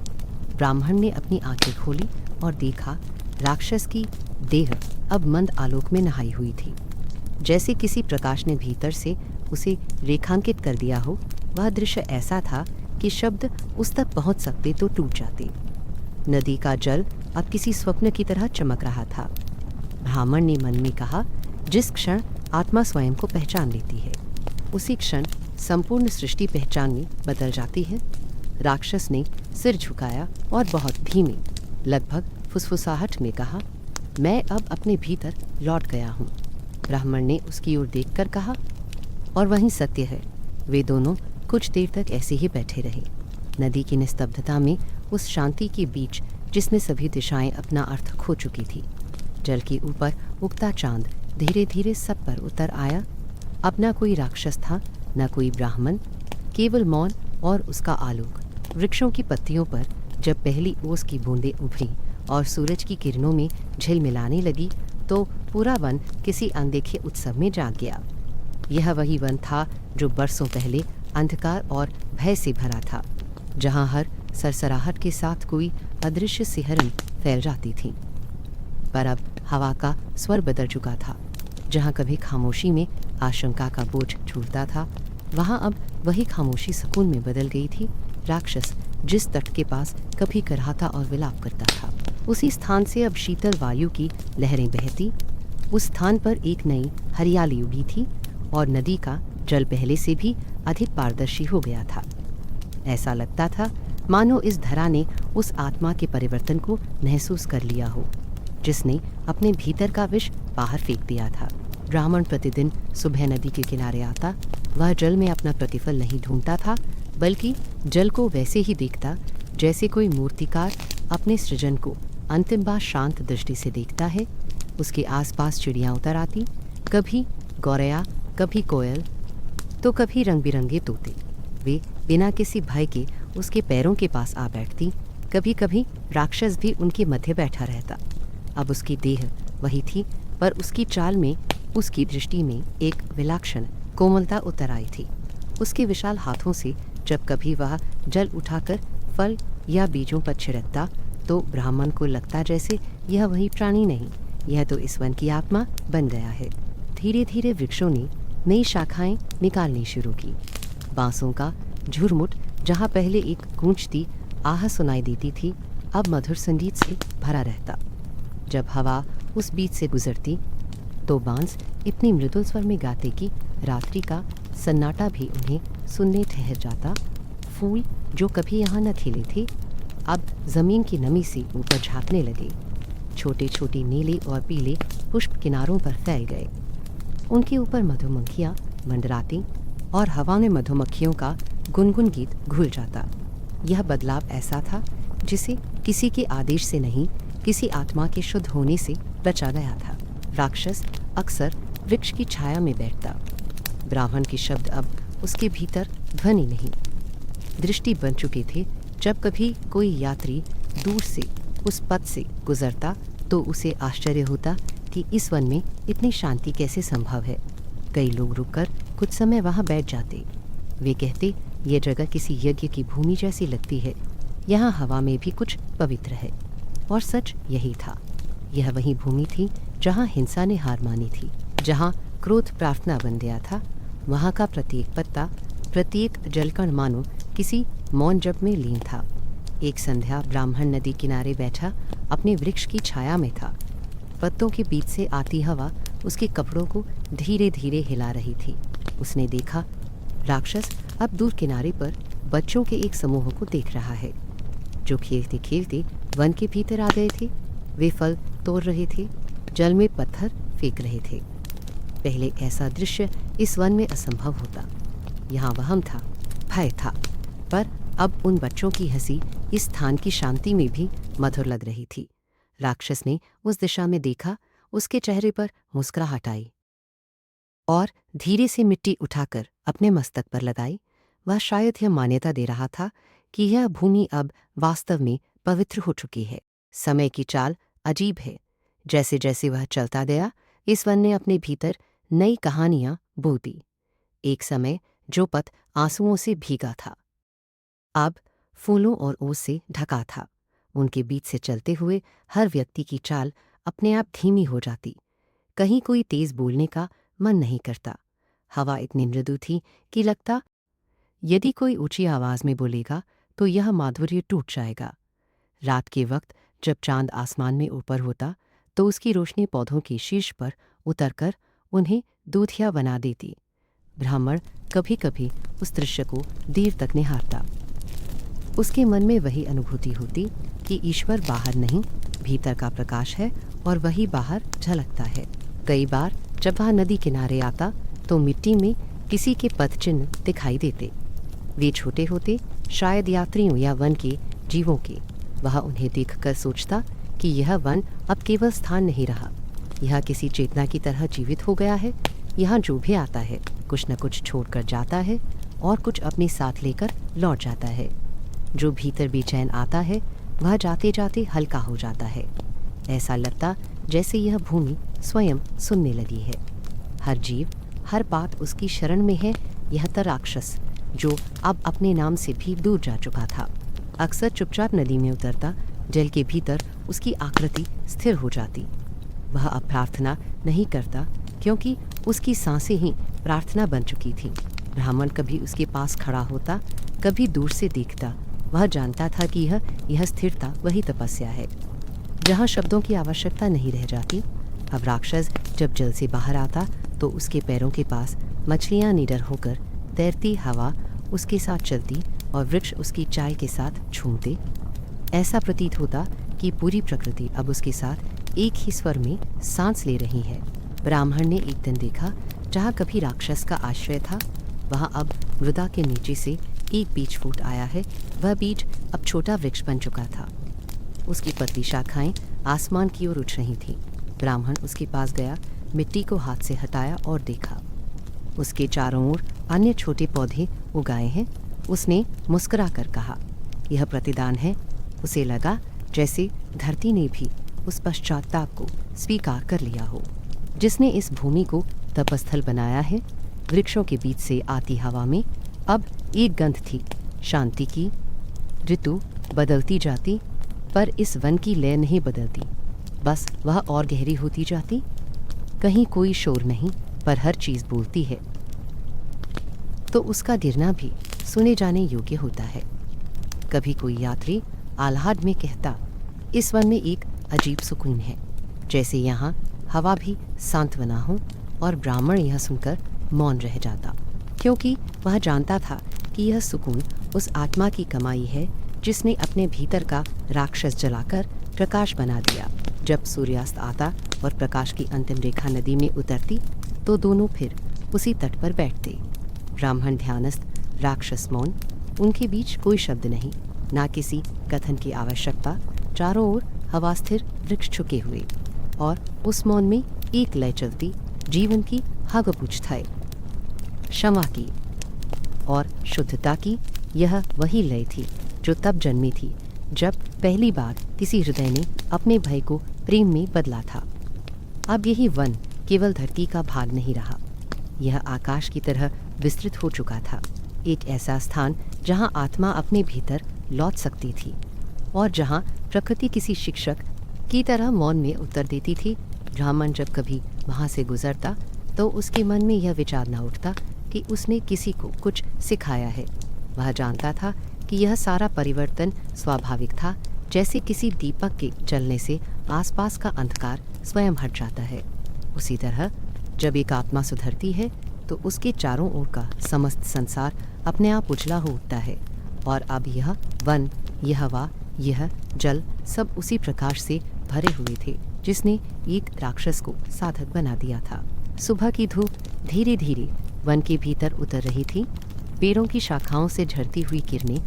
ब्राह्मण ने अपनी आंखें खोली और देखा राक्षस की देह अब मंद आलोक में नहाई हुई थी, जैसे किसी प्रकाश ने भीतर से उसे रेखांकित कर दिया हो। वह दृश्य ऐसा था कि शब्द उस तक पहुंच सकते तो टूट जाते। नदी का जल अब किसी स्वप्न की तरह चमक रहा था। ब्राह्मण ने मन में कहा, जिस क्षण आत्मा स्वयं को पहचान लेती है, उसी क्षण संपूर्ण सृष्टि पहचान में बदल जाती है। राक्षस ने सिर झुकाया और बहुत धीमे, लगभग फुसफुसाहट में कहा, मैं अब अपने भीतर लौट गया हूँ। ब्राह्मण ने उसकी ओर देखकर कहा, और वहीं सत्य है। वे दोनों कुछ देर तक ऐसे ही बैठे रहे, नदी की निस्तब्धता में, उस शांति के बीच जिसमें सभी दिशाएं अपना अर्थ खो चुकी थी। जल के ऊपर उगता चांद धीरे धीरे सब पर उतर आया। अब न कोई राक्षस था, न कोई ब्राह्मण, केवल मौन और उसका आलोक। वृक्षों की पत्तियों पर जब पहली ओस की बूंदें उभरी और सूरज की किरणों में झिलमिलाने लगी, तो पूरा वन किसी अनदेखे उत्सव में जाग गया। यह वही वन था जो बरसों पहले अंधकार और भय से भरा था, जहां हर सरसराहट के साथ कोई अदृश्य सिहरन फैल जाती थी। पर अब हवा का स्वर बदल चुका था। जहां कभी खामोशी में आशंका का बोझ छूटता था, वहां अब वही खामोशी सुकून में बदल गई थी। राक्षस जिस तट के पास कभी कराहता और विलाप करता था, उसी स्थान से अब शीतल वायु की लहरें बहती। उस स्थान पर एक नई हरियाली उगी थी और नदी का जल पहले से भी अधिक पारदर्शी हो गया था। ऐसा लगता था मानो इस धरा ने उस आत्मा के परिवर्तन को महसूस कर लिया हो, जिसने अपने भीतर का विष बाहर फेंक दिया था। ब्राह्मण प्रतिदिन सुबह नदी के किनारे आता। वह जल में अपना प्रतिफल नहीं ढूंढता था, बल्कि जल को वैसे ही देखता जैसे कोई मूर्तिकार अपने सृजन को अंतिम बार शांत दृष्टि से देखता है। उसके आसपास चिड़ियाँ उतर आती, कभी गौरैया, कभी कोयल, तो कभी रंग बिरंगे तोते। वे बिना किसी भय के उसके पैरों के पास आ बैठती। कभी कभी राक्षस भी उनके मध्य बैठा रहता। अब उसकी देह वही थी, पर उसकी चाल में, उसकी दृष्टि में एक विलक्षण कोमलता उतर आई थी। उसके विशाल हाथों से जब कभी वह जल उठाकर फल या बीजों पर छिड़कता, तो ब्राह्मण को लगता जैसे यह वही प्राणी नहीं, यह तो इस वन की आत्मा बन गया है। धीरे धीरे वृक्षों ने नई शाखाएं निकालनी शुरू की। बांसों का झुरमुट जहाँ पहले एक गूंजती आह सुनाई देती थी, अब मधुर संगीत से भरा रहता। जब हवा उस बीच से गुजरती, तो बांस इतनी मृदुल स्वर में गाते कि रात्रि का सन्नाटा भी उन्हें सुनने ठहर जाता। फूल जो कभी यहाँ न खिले थे, अब जमीन की नमी से ऊपर झांकने लगे। छोटे छोटे नीले और पीले पुष्प किनारों पर फैल गए। उनके ऊपर मधुमक्खियाँ मंडराती और हवा में मधुमक्खियों का गुनगुन गीत घुल जाता। यह बदलाव ऐसा था जिसे किसी के आदेश से नहीं, किसी आत्मा के शुद्ध होने से रचा गया था। राक्षस अक्सर वृक्ष की छाया में बैठता। ब्राह्मण के शब्द अब उसके भीतर ध्वनि नहीं, दृष्टि बन चुके थे। जब कभी कोई यात्री दूर से उस पथ से गुजरता, तो उसे आश्चर्य होता कि इस वन में इतनी शांति कैसे संभव है। कई लोग रुककर कुछ समय वहाँ बैठ जाते। वे कहते, ये जगह किसी यज्ञ की भूमि जैसी लगती है, यहाँ हवा में भी कुछ पवित्र है। और सच यही था। यह वही भूमि थी जहाँ हिंसा ने हार मानी थी, जहाँ क्रोध प्रार्थना बन गया था। वहाँ का प्रत्येक पत्ता, प्रत्येक जलकण मानो किसी मौन जप में लीन था। एक संध्या ब्राह्मण नदी किनारे बैठा अपने वृक्ष की छाया में था। पत्तों के बीच से आती हवा उसके कपड़ों को धीरे धीरे हिला रही थी। उसने देखा, राक्षस अब दूर किनारे पर बच्चों के एक समूह को देख रहा है, जो खेलते खेलते वन के भीतर आ गए थे। वे फल तोड़ रहे थे, जल में पत्थर फेंक रहे थे। पहले ऐसा दृश्य इस वन में असंभव होता। यहाँ वहम था, भय था, पर अब उन बच्चों की हंसी इस स्थान की शांति में भी मधुर लग रही थी। राक्षस ने उस दिशा में देखा, उसके चेहरे पर मुस्कुराहट आई और धीरे से मिट्टी उठाकर अपने मस्तक पर लगाई। वह शायद यह मान्यता दे रहा था कि यह भूमि अब वास्तव में पवित्र हो चुकी है। समय की चाल अजीब है। जैसे जैसे वह चलता गया, इस वन ने अपने भीतर नई कहानियां बो दी। एक समय जो पथ आंसुओं से भीगा था, अब फूलों और ओस से ढका था। उनके बीच से चलते हुए हर व्यक्ति की चाल अपने आप धीमी हो जाती। कहीं कोई तेज बोलने का मन नहीं करता। हवा इतनी मृदु थी कि लगता यदि कोई ऊंची आवाज में बोलेगा तो यह माधुर्य टूट जाएगा। रात के वक्त जब चांद आसमान में ऊपर होता तो उसकी रोशनी पौधों के शीर्ष पर उतरकर उन्हें दूधिया बना देती। ब्राह्मण कभी कभी उस दृश्य को देर तक निहारता। उसके मन में वही अनुभूति होती कि ईश्वर बाहर नहीं, भीतर का प्रकाश है और वही बाहर झलकता है। कई बार जब वह नदी किनारे आता तो मिट्टी में किसी के पद चिन्ह दिखाई देते। वे छोटे होते, शायद यात्रियों या वन के जीवों के। वह उन्हें देखकर सोचता कि यह वन अब केवल स्थान नहीं रहा, यह किसी चेतना की तरह जीवित हो गया है। यहाँ जो भी आता है कुछ न कुछ छोड़कर जाता है और कुछ अपने साथ लेकर लौट जाता है। जो भीतर बेचैन आता है वह जाते जाते हल्का हो जाता है। ऐसा लगता जैसे यह भूमि स्वयं सुनने लगी है। हर जीव, हर बात उसकी शरण में है। यह तो राक्षस जो अब अपने नाम से भी दूर जा चुका था, अक्सर चुपचाप नदी में उतरता। जल के भीतर उसकी आकृति स्थिर हो जाती। वह अब प्रार्थना नहीं करता क्योंकि उसकी सांसें ही प्रार्थना बन चुकी थी। ब्राह्मण कभी उसके पास खड़ा होता, कभी दूर से देखता। वह जानता था कि यह स्थिरता वही तपस्या है जहाँ शब्दों की आवश्यकता नहीं रह जाती। अब राक्षस जब जल से बाहर आता तो उसके पैरों के पास मछलियाँ निडर होकर तैरती, हवा उसके साथ चलती और वृक्ष उसकी चाल के साथ झूमते। ऐसा प्रतीत होता कि पूरी प्रकृति अब उसके साथ एक ही स्वर में सांस ले रही है। ब्राह्मण ने एक दिन देखा जहाँ कभी राक्षस का आश्रय था वहाँ अब मृदा के नीचे से एक बीज फूट आया है। वह बीज अब छोटा वृक्ष बन चुका था। उसकी पतली शाखाएं आसमान की ओर उठ रही थीं। ब्राह्मण उसके पास गया, मिट्टी को हाथ से हटाया और देखा। उसके चारों ओर अन्य छोटे पौधे उगाए हैं। उसने मुस्कुरा कर कहा, यह प्रतिदान है। उसे लगा जैसे धरती ने भी उस पश्चाताप को स्वीकार कर लिया हो जिसने इस भूमि को तपस्थल बनाया है। वृक्षों के बीच से आती हवा में अब एक गंध थी, शांति की। ऋतु बदलती जाती पर इस वन की लय नहीं बदलती, बस वह और गहरी होती जाती। कहीं कोई शोर नहीं पर हर चीज़ बोलती है, तो उसका गिरना भी सुने जाने योग्य होता है। कभी कोई यात्री आह्लाद में कहता, इस वन में एक अजीब सुकून है, जैसे यहाँ हवा भी सांत्वना हो। और ब्राह्मण यह सुनकर मौन रह जाता, क्योंकि वह जानता था कि यह सुकून उस आत्मा की कमाई है जिसने अपने भीतर का राक्षस जलाकर प्रकाश बना दिया। जब सूर्यास्त आता और प्रकाश की अंतिम रेखा नदी में उतरती तो दोनों फिर उसी तट पर बैठते। ब्राह्मण ध्यानस्थ, राक्षस मौन। उनके बीच कोई शब्द नहीं, ना किसी कथन की आवश्यकता। चारों ओर हवा स्थिर, वृक्ष झुके हुए और उस मौन में एक लय चलती, जीवन की हग-बुझ थी, क्षमा की और शुद्धता की। यह वही लय थी जो तब जन्मी थी जब पहली बार किसी हृदय ने अपने भय को प्रेम में बदला था। अब यही वन केवल धरती का भाग नहीं रहा, यह आकाश की तरह विस्तृत हो चुका था। एक ऐसा स्थान जहां आत्मा अपने भीतर लौट सकती थी और जहां प्रकृति किसी शिक्षक की तरह मौन में उत्तर देती थी। ब्राह्मण जब कभी वहां से गुजरता तो उसके मन में यह विचार न उठता कि उसने किसी को कुछ सिखाया है। वह जानता था कि यह सारा परिवर्तन स्वाभाविक था, जैसे किसी दीपक के जलने से आसपास का अंधकार स्वयं हट जाता है। उसी तरह जब एक आत्मा सुधरती है तो उसके चारों ओर का समस्त संसार अपने आप उजला हो उठता है। और अब यह वन, यह हवा, यह जल सब उसी प्रकाश से भरे हुए थे जिसने एक राक्षस को साधक बना दिया था। सुबह की धूप धीरे धीरे वन के भीतर उतर रही थी। पेड़ों की शाखाओं से झरती हुई किरणें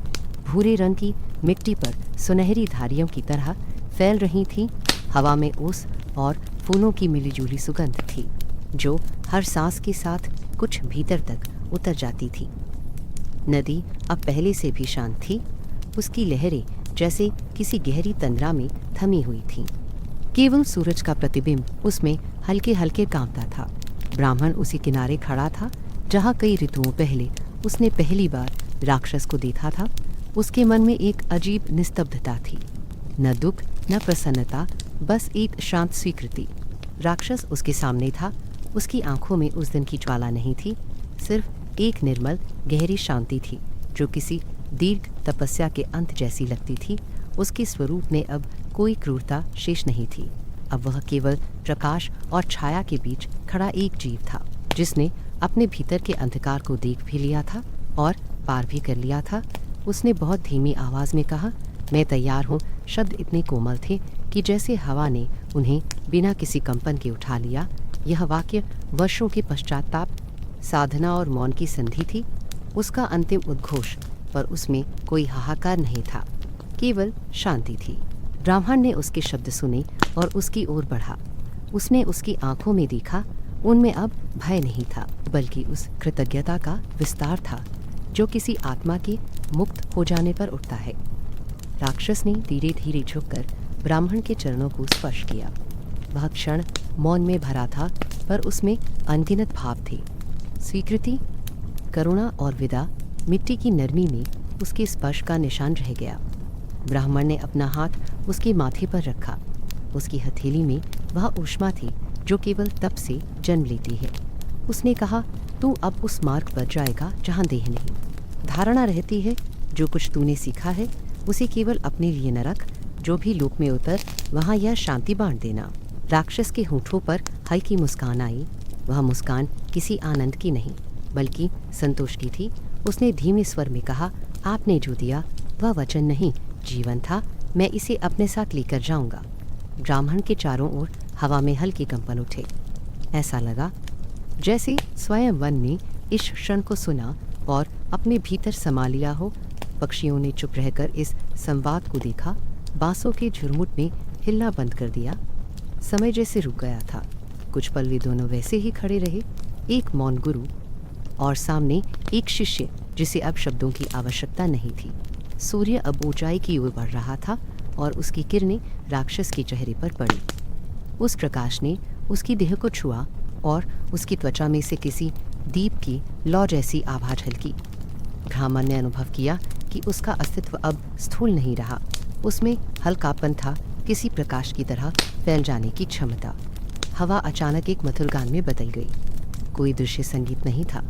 भूरे रंग की मिट्टी पर सुनहरी धारियों की तरह फैल रही थीं। हवा में ओस और फूलों की मिलीजुली सुगंध थी जो हर सांस के साथ कुछ भीतर तक उतर जाती थी। नदी अब पहले से भी शांत थी। उसकी लहरें जैसे किसी गहरी तंद्रा में थमी हुई थीं। केवल सूरज का प्रतिबिंब उसमें हल्के हल्के कांपता था। ब्राह्मण उसी किनारे खड़ा था जहाँ कई ऋतुओं पहले उसने पहली बार राक्षस को देखा था, उसके मन में एक अजीब निस्तब्धता थी। न दुख न प्रसन्नता, बस एक शांत स्वीकृति। राक्षस उसके सामने था। उसकी आंखों में उस दिन की ज्वाला नहीं थी, सिर्फ एक निर्मल गहरी शांति थी जो किसी दीर्घ तपस्या के अंत जैसी लगती थी। उसके स्वरूप में अब कोई क्रूरता शेष नहीं थी। अब वह केवल प्रकाश और छाया के बीच खड़ा एक जीव था, जिसने अपने भीतर के अंधकार को देख भी लिया था और पार भी कर लिया था। उसने बहुत धीमी आवाज़ में कहा, मैं तैयार हूँ। शब्द इतने कोमल थे कि जैसे हवा ने उन्हें बिना किसी कंपन के उठा लिया। यह वाक्य वर्षों के पश्चाताप, साधना और मौन की संधि थी। उसका अंतिम उद्घोष, पर उसमें कोई हाहाकार नहीं था, केवल शांति थी। ब्राह्मण ने उसके शब्द सुने और उसकी ओर बढ़ा। उसने उसकी आंखों में देखा। उनमें अब भय नहीं था, बल्कि उस कृतज्ञता का विस्तार था जो किसी आत्मा के मुक्त हो जाने पर उठता है। राक्षस ने धीरे धीरे झुककर ब्राह्मण के चरणों को स्पर्श किया। वह क्षण मौन में भरा था, पर उसमें अनगिनत भाव थे। स्वीकृति, करुणा और विदा। मिट्टी की नरमी में उसके स्पर्श का निशान रह गया। ब्राह्मण ने अपना हाथ उसके माथे पर रखा। उसकी हथेली में वह ऊष्मा थी जो केवल तप से जन्म लेती है। उसने कहा, तू अब उस मार्ग पर जाएगा जहाँ देह नहीं। धारणा रहती है जो कुछ तूने सीखा है उसे केवल अपने लिए न रख, जो भी लोक में उतर वहाँ यह शांति बांट देना। राक्षस के होठों पर हल्की मुस्कान आई। वह मुस्कान किसी आनंद की नहीं, बल्कि संतोष की थी। उसने धीमे स्वर में कहा, आपने जो दिया वह वचन नहीं, जीवन था। मैं इसे अपने साथ लेकर जाऊंगा। ब्राह्मण के चारों ओर हवा में हल्के कंपन उठे। ऐसा लगा जैसे स्वयं वन ने इस क्षण को सुना और अपने भीतर समा लिया हो। पक्षियों ने चुप रहकर इस संवाद को देखा। बांसों के झुरमुट में हिलना बंद कर दिया। समय जैसे रुक गया था। कुछ पल वे दोनों वैसे ही खड़े रहे, एक मौन गुरु और सामने एक शिष्य जिसे अब शब्दों की आवश्यकता नहीं थी। सूर्य अब ऊंचाई की ओर बढ़ रहा था और उसकी किरणें राक्षस के चेहरे पर पड़ी। उस प्रकाश ने उसकी देह को छुआ और उसकी त्वचा में से किसी दीप की लौ जैसी आभा झलकी। ब्राह्मण ने अनुभव किया कि उसका अस्तित्व अब स्थूल नहीं रहा। उसमें हल्कापन था, किसी प्रकाश की तरह फैल जाने की क्षमता। हवा अचानक एक मधुर गान में बदल गई। कोई दृश्य संगीत नहीं था,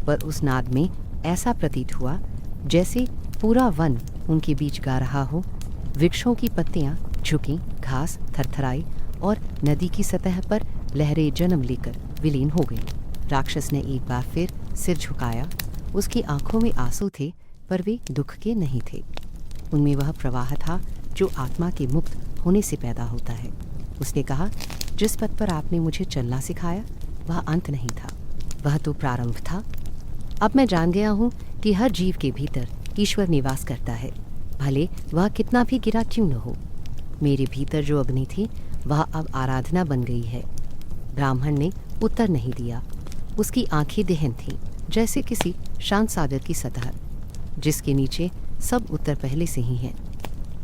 पर उस नाद में ऐसा प्रतीत हुआ जैसे पूरा वन उनके बीच गा रहा हो। वृक्षों की पत्तियां झुकी, घास थरथराई और नदी की सतह पर लहरें जन्म लेकर विलीन हो गई। राक्षस ने एक बार फिर सिर झुकाया। उसकी आंखों में आंसू थे, पर वे दुख के नहीं थे। उनमें वह प्रवाह था जो आत्मा के मुक्त होने से पैदा होता है। उसने कहा, जिस पथ पर आपने मुझे चलना सिखाया वह अंत नहीं था, वह तो प्रारंभ था। अब मैं जान गया हूँ कि हर जीव के भीतर ईश्वर निवास करता है, भले वह कितना भी गिरा क्यों न हो। मेरे भीतर जो अग्नि थी वह अब आराधना बन गई है। ब्राह्मण ने उत्तर नहीं दिया। उसकी आंखें दहन थीं, जैसे किसी शांत सागर की सतह जिसके नीचे सब उत्तर पहले से ही हैं।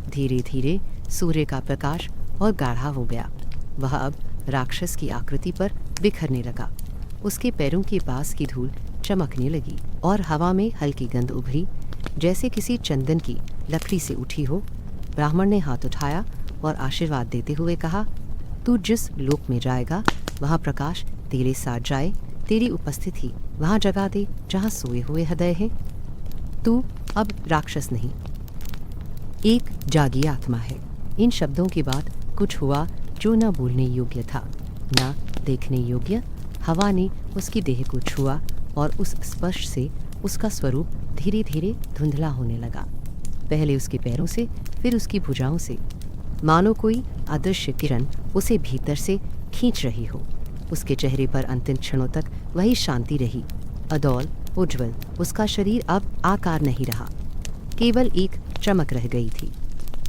धीरे धीरे सूर्य का प्रकाश और गाढ़ा हो गया। वह अब राक्षस की आकृति पर बिखरने लगा। उसके पैरों के पास की धूल चमकने लगी और हवा में हल्की गंध उभरी, जैसे किसी चंदन की लकड़ी से उठी हो। ब्राह्मण ने हाथ उठाया और आशीर्वाद देते हुए कहा, तू जिस लोक में जाएगा वहाँ प्रकाश तेरे साथ जाए, तेरी उपस्थिति वहाँ जगा दे जहाँ सोए हुए हृदय हैं। तू अब राक्षस नहीं, एक जागी आत्मा है। इन शब्दों के बाद कुछ हुआ जो न बोलने योग्य था, न देखने योग्य। हवा ने उसकी देह को छुआ और उस स्पर्श से उसका स्वरूप धीरे धीरे धुंधला होने लगा। पहले उसके पैरों से, फिर उसकी भुजाओं से, मानो कोई अदृश्य किरण उसे भीतर से खींच रही हो। उसके चेहरे पर अंतिम क्षणों तक वही शांति रही, अदौल उज्ज्वल। उसका शरीर अब आकार नहीं रहा, केवल एक चमक रह गई थी।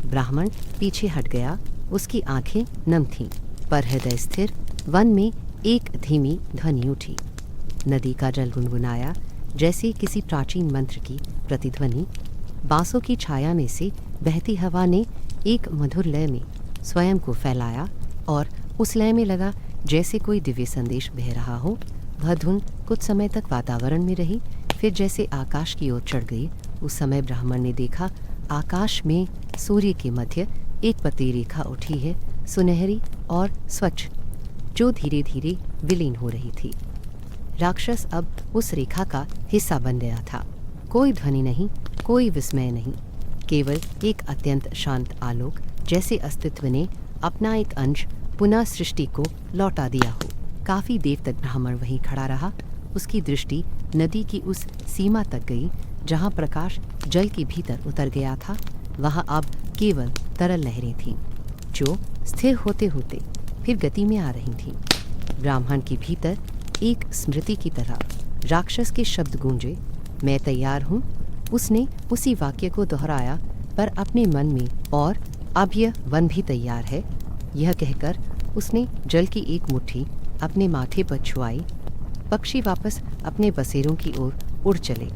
ब्राह्मण पीछे हट गया। उसकी आंखें नम थीं, पर हृदय स्थिर। वन में एक धीमी ध्वनि उठी। नदी का जल गुनगुनाया, जैसे किसी प्राचीन मंत्र की प्रतिध्वनि। बांसों की छाया में से बहती हवा ने एक मधुर लय में स्वयं को फैलाया और उस लय में लगा जैसे कोई दिव्य संदेश बह रहा हो। वह धुन कुछ समय तक वातावरण में रही, फिर जैसे आकाश की ओर चढ़ गई, उस समय ब्राह्मण ने देखा आकाश में सूर्य के मध्य एक पतली रेखा उठी है, सुनहरी और स्वच्छ, जो धीरे धीरे विलीन हो रही थी। राक्षस अब उस रेखा का हिस्सा बन गया था। कोई ध्वनि नहीं, कोई विस्मय नहीं, केवल एक अत्यंत शांत आलोक, जैसे अस्तित्व ने अपना एक अंश पुनः सृष्टि को लौटा दिया हो। काफी देर तक ब्राह्मण वहीं खड़ा रहा। उसकी दृष्टि नदी की उस सीमा तक गई जहां प्रकाश जल के भीतर उतर गया था। वहां अब केवल तरल लहरें थीं, जो स्थिर होते होते फिर गति में आ रही थीं। ब्राह्मण के भीतर एक स्मृति की तरह राक्षस के शब्द गूंजे, मैं तैयार हूँ। उसने उसी वाक्य को दोहराया, पर अपने मन में, और अब यह वन भी तैयार है। यह कहकर उसने जल की एक मुट्ठी अपने माथे पर छुआई। पक्षी वापस अपने बसेरों की ओर उड़ चले।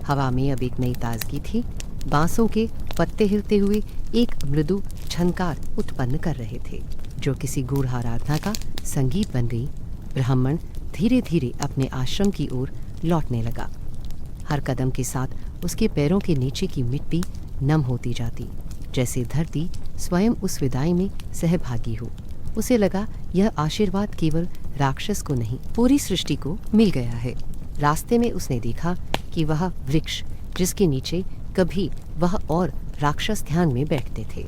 हवा में अब एक नई ताजगी थी। बांसों के पत्ते हिलते हुए एक मृदु झनकार उत्पन्न कर रहे थे, जो किसी गूढ़ आराधना का संगीत बन गई। ब्राह्मण धीरे धीरे अपने आश्रम की ओर लौटने लगा। हर कदम के साथ उसके पैरों के नीचे की मिट्टी नम होती जाती, जैसे धरती स्वयं उस विदाई में सहभागी हो। उसे लगा यह आशीर्वाद केवल राक्षस को नहीं, पूरी सृष्टि को मिल गया है। रास्ते में उसने देखा कि वह वृक्ष, जिसके नीचे कभी वह और राक्षस ध्यान में बैठते थे,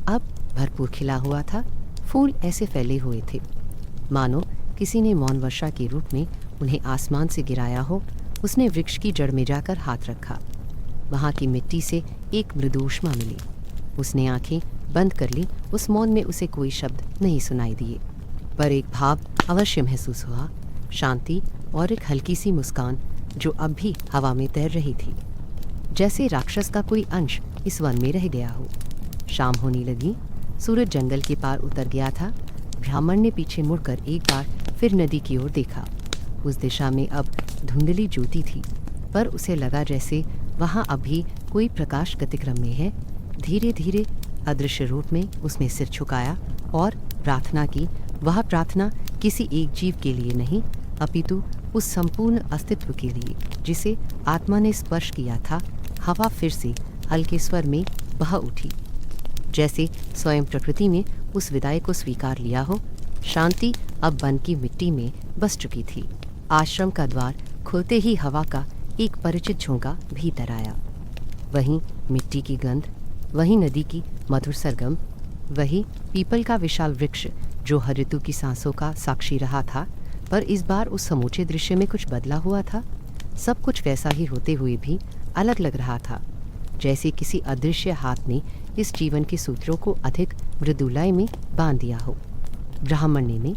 अब भरपूर खिला हुआ था। फूल ऐसे फैले हुए थे मानो किसी ने मौन वर्षा के रूप में उन्हें आसमान से गिराया हो। उसने वृक्ष की जड़ में जाकर हाथ रखा। वहाँ की मिट्टी से एक मृदु ऊष्मा मिली। उसने आंखें बंद कर ली। उस मौन में उसे कोई शब्द नहीं सुनाई दिए, पर एक भाव अवश्य महसूस हुआ, शांति और एक हल्की सी मुस्कान जो अब भी हवा में तैर रही थी, जैसे राक्षस का कोई अंश इस वन में रह गया हो। शाम होने लगी। सूरज जंगल के पार उतर गया था। ब्राह्मण ने पीछे मुड़कर एक बार फिर नदी की ओर देखा। उस दिशा में अब धुंधली ज्योति थी, पर उसे लगा जैसे वहाँ अभी कोई प्रकाश गतिक्रम में है। धीरे धीरे अदृश्य रूप में उसने सिर झुकाया और प्रार्थना की। वह प्रार्थना किसी एक जीव के लिए नहीं, अपितु उस संपूर्ण अस्तित्व के लिए जिसे आत्मा ने स्पर्श किया था। हवा फिर से हल्के स्वर में बह उठी, जैसे स्वयं प्रकृति ने उस विदाई को स्वीकार लिया हो। शांति अब वन की मिट्टी में बस चुकी थी। आश्रम का द्वार खुलते ही हवा का एक परिचित झोंका भीतर आया। वहीं मिट्टी की गंध, वहीं नदी की मधुर सरगम, वही पीपल का विशाल वृक्ष जो हर ऋतु की सांसों का साक्षी रहा था। पर इस बार उस समूचे दृश्य में कुछ बदला हुआ था। सब कुछ वैसा ही होते हुए भी अलग लग रहा था, जैसे किसी अदृश्य हाथ ने इस जीवन के सूत्रों को अधिक मृदुलाई में बांध दिया हो। ब्राह्मण ने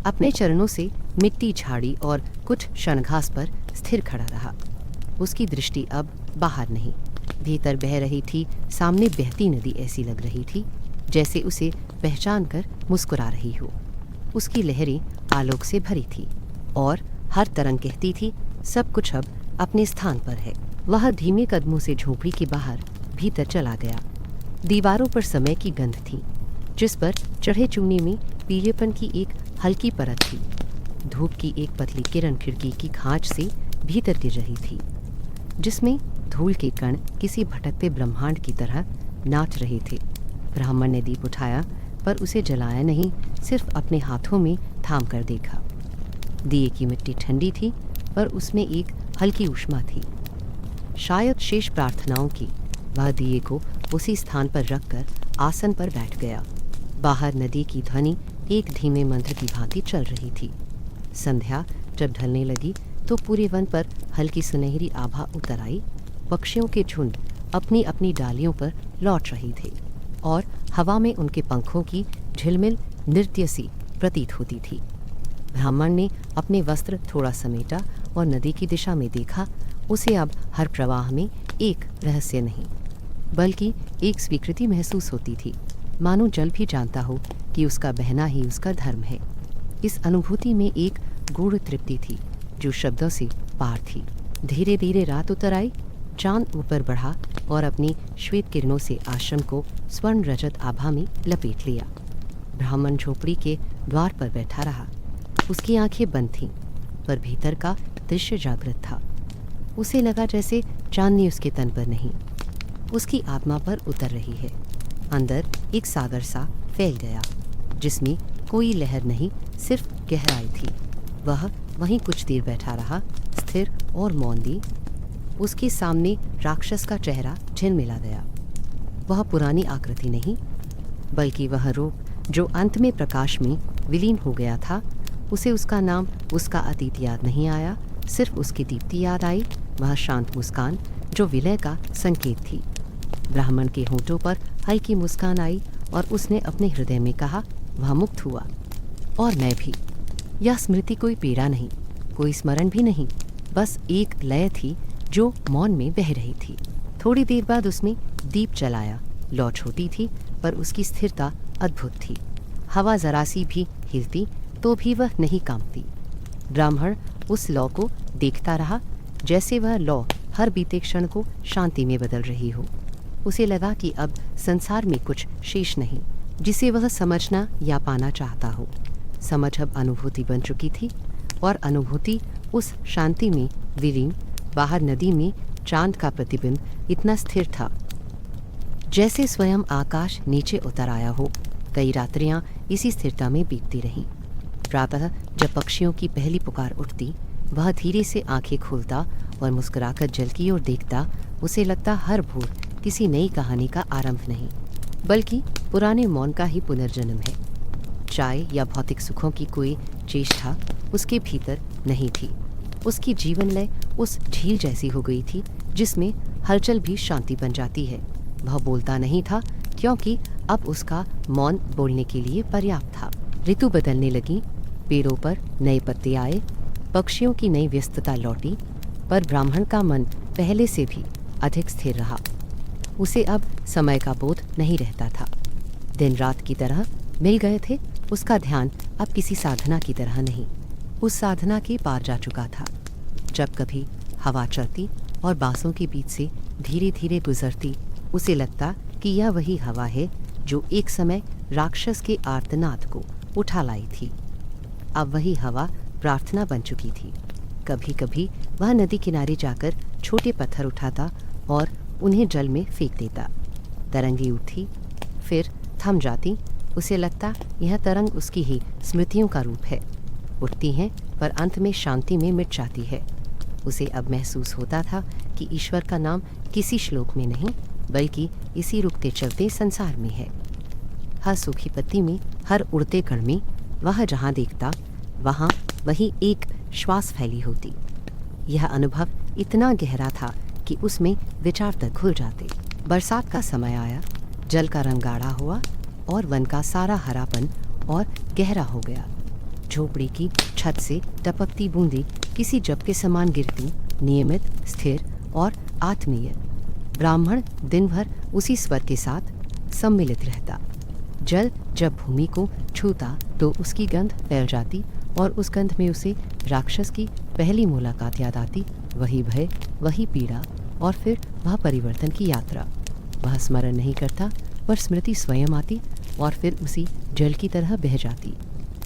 अपने चरणों से मिट्टी झाड़ी और कुछ क्षणघास पर स्थिर खड़ा रहा। उसकी दृष्टि अब बाहर नहीं, भीतर बह रही थी। सामने बहती नदी ऐसी लग रही थी जैसे उसे पहचान कर मुस्कुरा रही हो। उसकी लहरें आलोक से भरी थी और हर तरंग कहती थी सब कुछ अब अपने स्थान पर है। वह धीमे कदमों से झोपड़ी के बाहर भीतर चला गया। दीवारों पर समय की गंध थी, जिस पर चढ़े चूने में पीलेपन की एक हल्की परत थी। धूप की एक पतली किरण खिड़की की खांच से भीतर गिर रही थी, जिसमें धूल के कण किसी भटकते ब्रह्मांड की तरह नाच रहे थे। ब्राह्मण ने दीप उठाया, पर उसे जलाया नहीं, सिर्फ अपने हाथों में थाम कर देखा। दिए की मिट्टी ठंडी थी, पर उसमें एक हल्की ऊष्मा थी, शायद शेष प्रार्थनाओं की। वह दिए को उसी स्थान पर रखकर आसन पर बैठ गया। बाहर नदी की ध्वनि एक धीमे मंत्र की भांति चल रही थी। संध्या जब ढलने लगी तो पूरे वन पर हल्की सुनहरी आभा उतर आई। पक्षियों के झुंड अपनी अपनी डालियों पर लौट रहे थे और हवा में उनके पंखों की झिलमिल नृत्य सी प्रतीत होती थी। ब्राह्मण ने अपने वस्त्र थोड़ा समेटा और नदी की दिशा में देखा। उसे अब हर प्रवाह में एक रहस्य नहीं, बल्कि एक स्वीकृति महसूस होती थी, मानो जल भी जानता हो कि उसका बहना ही उसका धर्म है। इस अनुभूति में एक गूढ़ तृप्ति थी जो शब्दों से पार थी। धीरे धीरे रात उतर आई। चांद ऊपर बढ़ा और अपनी श्वेत किरणों से आश्रम को स्वर्ण रजत आभा में लपेट लिया। ब्राह्मण झोपड़ी के द्वार पर बैठा रहा। उसकी आंखें बंद थीं, पर भीतर का दृश्य जागृत था। उसे लगा जैसे चांदनी उसके तन पर नहीं, उसकी आत्मा पर उतर रही है। अंदर एक सागर सा फैल गया जिसमें कोई लहर नहीं, सिर्फ गहराई थी। वह वहीं कुछ देर बैठा रहा, स्थिर और मौन ली। उसके सामने राक्षस का चेहरा झिलमिला गया। वह पुरानी आकृति नहीं, बल्कि वह रूप जो अंत में प्रकाश में विलीन हो गया था। उसे उसका नाम, उसका अतीत याद नहीं आया, सिर्फ उसकी दीप्ति याद आई, वह शांत मुस्कान जो विलय का संकेत थी। ब्राह्मण के होठों पर हल्की मुस्कान आई और उसने अपने हृदय में कहा, वह मुक्त हुआ और मैं भी। यह स्मृति कोई पीड़ा नहीं, कोई स्मरण भी नहीं, बस एक लय थी जो मौन में बह रही थी। थोड़ी देर बाद उसमें दीप जलाया। लौ छोटी थी पर उसकी स्थिरता अद्भुत थी। हवा जरा सी भी हिलती तो भी वह नहीं कांपती। ब्राह्मण उस लौ को देखता रहा, जैसे वह लौ हर बीते क्षण को शांति में बदल रही हो। उसे लगा कि अब संसार में कुछ शेष नहीं जिसे वह समझना या पाना चाहता हो। समझ अब अनुभूति बन चुकी थी और अनुभूति उस शांति में विलीन। बाहर नदी में चांद का प्रतिबिंब इतना स्थिर था जैसे स्वयं आकाश नीचे उतर आया हो। कई रात्रियां इसी स्थिरता में बीतती रहीं। प्रातः जब पक्षियों की पहली पुकार उठती, वह धीरे से आंखें खोलता और मुस्कुराकर जल की ओर देखता। उसे लगता हर भोर किसी नई कहानी का आरंभ नहीं, बल्कि पुराने मौन का ही पुनर्जन्म है। चाय या भौतिक सुखों की कोई चेष्टा उसके भीतर नहीं थी। उसकी जीवन लय उस झील जैसी हो गई थी जिसमें हलचल भी शांति बन जाती है। वह बोलता नहीं था क्योंकि अब उसका मौन बोलने के लिए पर्याप्त था। ऋतु बदलने लगी, पेड़ों पर नए पत्ते आए, पक्षियों की नई व्यस्तता लौटी, पर ब्राह्मण का मन पहले से भी अधिक स्थिर रहा। उसे अब समय का बोध नहीं रहता था। दिन रात की तरह मिल गए थे। उसका ध्यान अब किसी साधना की तरह नहीं, उस साधना के पार जा चुका था। जब कभी हवा चलती और बांसों के बीच से धीरे धीरे गुजरती, उसे लगता कि यह वही हवा है जो एक समय राक्षस के आर्तनाद को उठा लाई थी। अब वही हवा प्रार्थना बन चुकी थी। कभी कभी वह नदी किनारे जाकर छोटे पत्थर उठाता और उन्हें जल में फेंक देता। तरंगी उठती, फिर थम जाती। उसे लगता यह तरंग उसकी ही स्मृतियों का रूप है। उठती हैं पर अंत में शांति में मिट जाती है। उसे अब महसूस होता था कि ईश्वर का नाम किसी श्लोक में नहीं, बल्कि इसी रुकते चलते संसार में है। हर सूखी पत्ती में, हर उड़ते कण में, वह जहाँ देखता वहाँ वही एक श्वास फैली होती। यह अनुभव इतना गहरा था कि उसमें विचार तक घुल जाते। बरसात का समय आया, जल का रंग गाढ़ा हुआ और वन का सारा हरापन और गहरा हो गया। झोपड़ी की छत से टपकती बूंदें किसी जप के समान गिरती, नियमित, स्थिर और आत्मीय। ब्राह्मण दिन भर उसी स्वर के साथ सम्मिलित रहता। जल जब भूमि को छूता तो उसकी गंध फैल जाती और उस गंध में उसे राक्षस की पहली मुलाकात याद आती। वही भय, वही पीड़ा और फिर वह परिवर्तन की यात्रा। वह स्मरण नहीं करता, पर स्मृति स्वयं आती और फिर उसी जल की तरह बह जाती।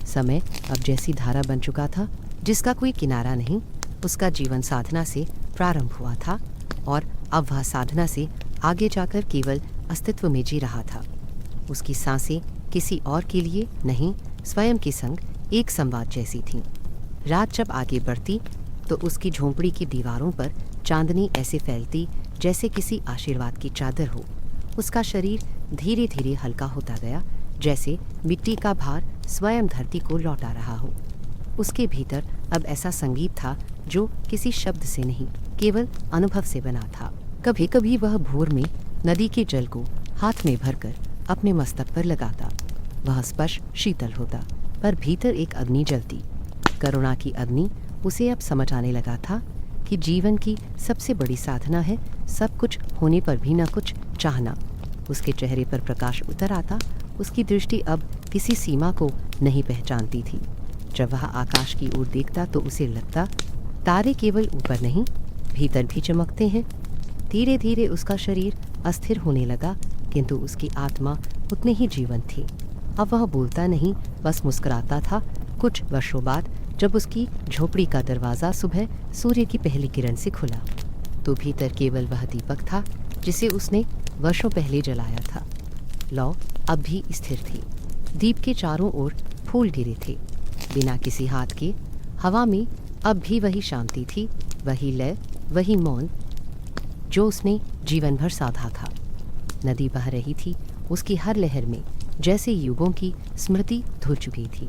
समय अब जैसी धारा बन चुका था जिसका कोई किनारा नहीं। उसका जीवन साधना से प्रारंभ हुआ था और अब वह साधना से आगे जाकर केवल अस्तित्व में जी रहा था। उसकी सांसें किसी और के लिए नहीं, स्वयं के संग एक संवाद जैसी थीं। रात जब आगे बढ़ती तो उसकी झोंपड़ी की दीवारों पर चांदनी ऐसे फैलती जैसे किसी आशीर्वाद की चादर हो। उसका शरीर धीरे धीरे हल्का होता गया, जैसे मिट्टी का भार स्वयं धरती को लौटा रहा हो। उसके भीतर अब ऐसा संगीत था जो किसी शब्द से नहीं, केवल अनुभव से बना था। कभी कभी वह भोर में नदी के जल को हाथ में भरकर अपने मस्तक पर लगाता। वह स्पर्श शीतल होता, पर भीतर एक अग्नि जलती, करुणा की अग्नि। उसे अब समझ आने लगा था कि जीवन की सबसे बड़ी साधना है सब कुछ होने पर भी न कुछ चाहना। उसके चेहरे पर प्रकाश उतर आता। उसकी दृष्टि अब किसी सीमा को नहीं पहचानती थी। जब वह आकाश की ओर देखता तो उसे लगता तारे केवल ऊपर नहीं, भीतर भी चमकते हैं। धीरे धीरे उसका शरीर अस्थिर होने लगा, किंतु उसकी आत्मा उतनी ही जीवंत थी। अब वह बोलता नहीं, बस मुस्कुराता था। कुछ वर्षों बाद जब उसकी झोपड़ी का दरवाज़ा सुबह सूर्य की पहली किरण से खुला, तो भीतर केवल वह दीपक था जिसे उसने वर्षों पहले जलाया था। लौ अब भी स्थिर थी। दीप के चारों ओर फूल गिरे थे, बिना किसी हाथ के। हवा में अब भी वही शांति थी, वही लय, वही मौन जो उसने जीवन भर साधा था। नदी बह रही थी, उसकी हर लहर में जैसे युगों की स्मृति धुल चुकी थी।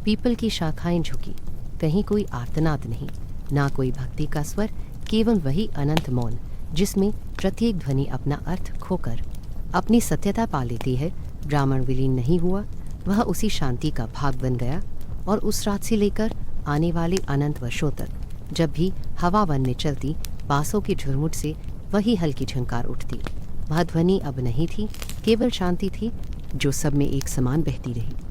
पीपल की शाखाएं झुकी, कहीं कोई आर्तनाद नहीं, ना कोई भक्ति का स्वर, केवल वही अनंत मौन जिसमें प्रत्येक ध्वनि अपना अर्थ खोकर अपनी सत्यता पा लेती है। ब्राह्मण विलीन नहीं हुआ, वह उसी शांति का भाग बन गया। और उस रात से लेकर आने वाले अनंत वर्षों तक, जब भी हवा वन में चलती, बांसों की झुरमुट से वही हल्की झंकार उठती। वह ध्वनि अब नहीं थी, केवल शांति थी जो सब में एक समान बहती रही।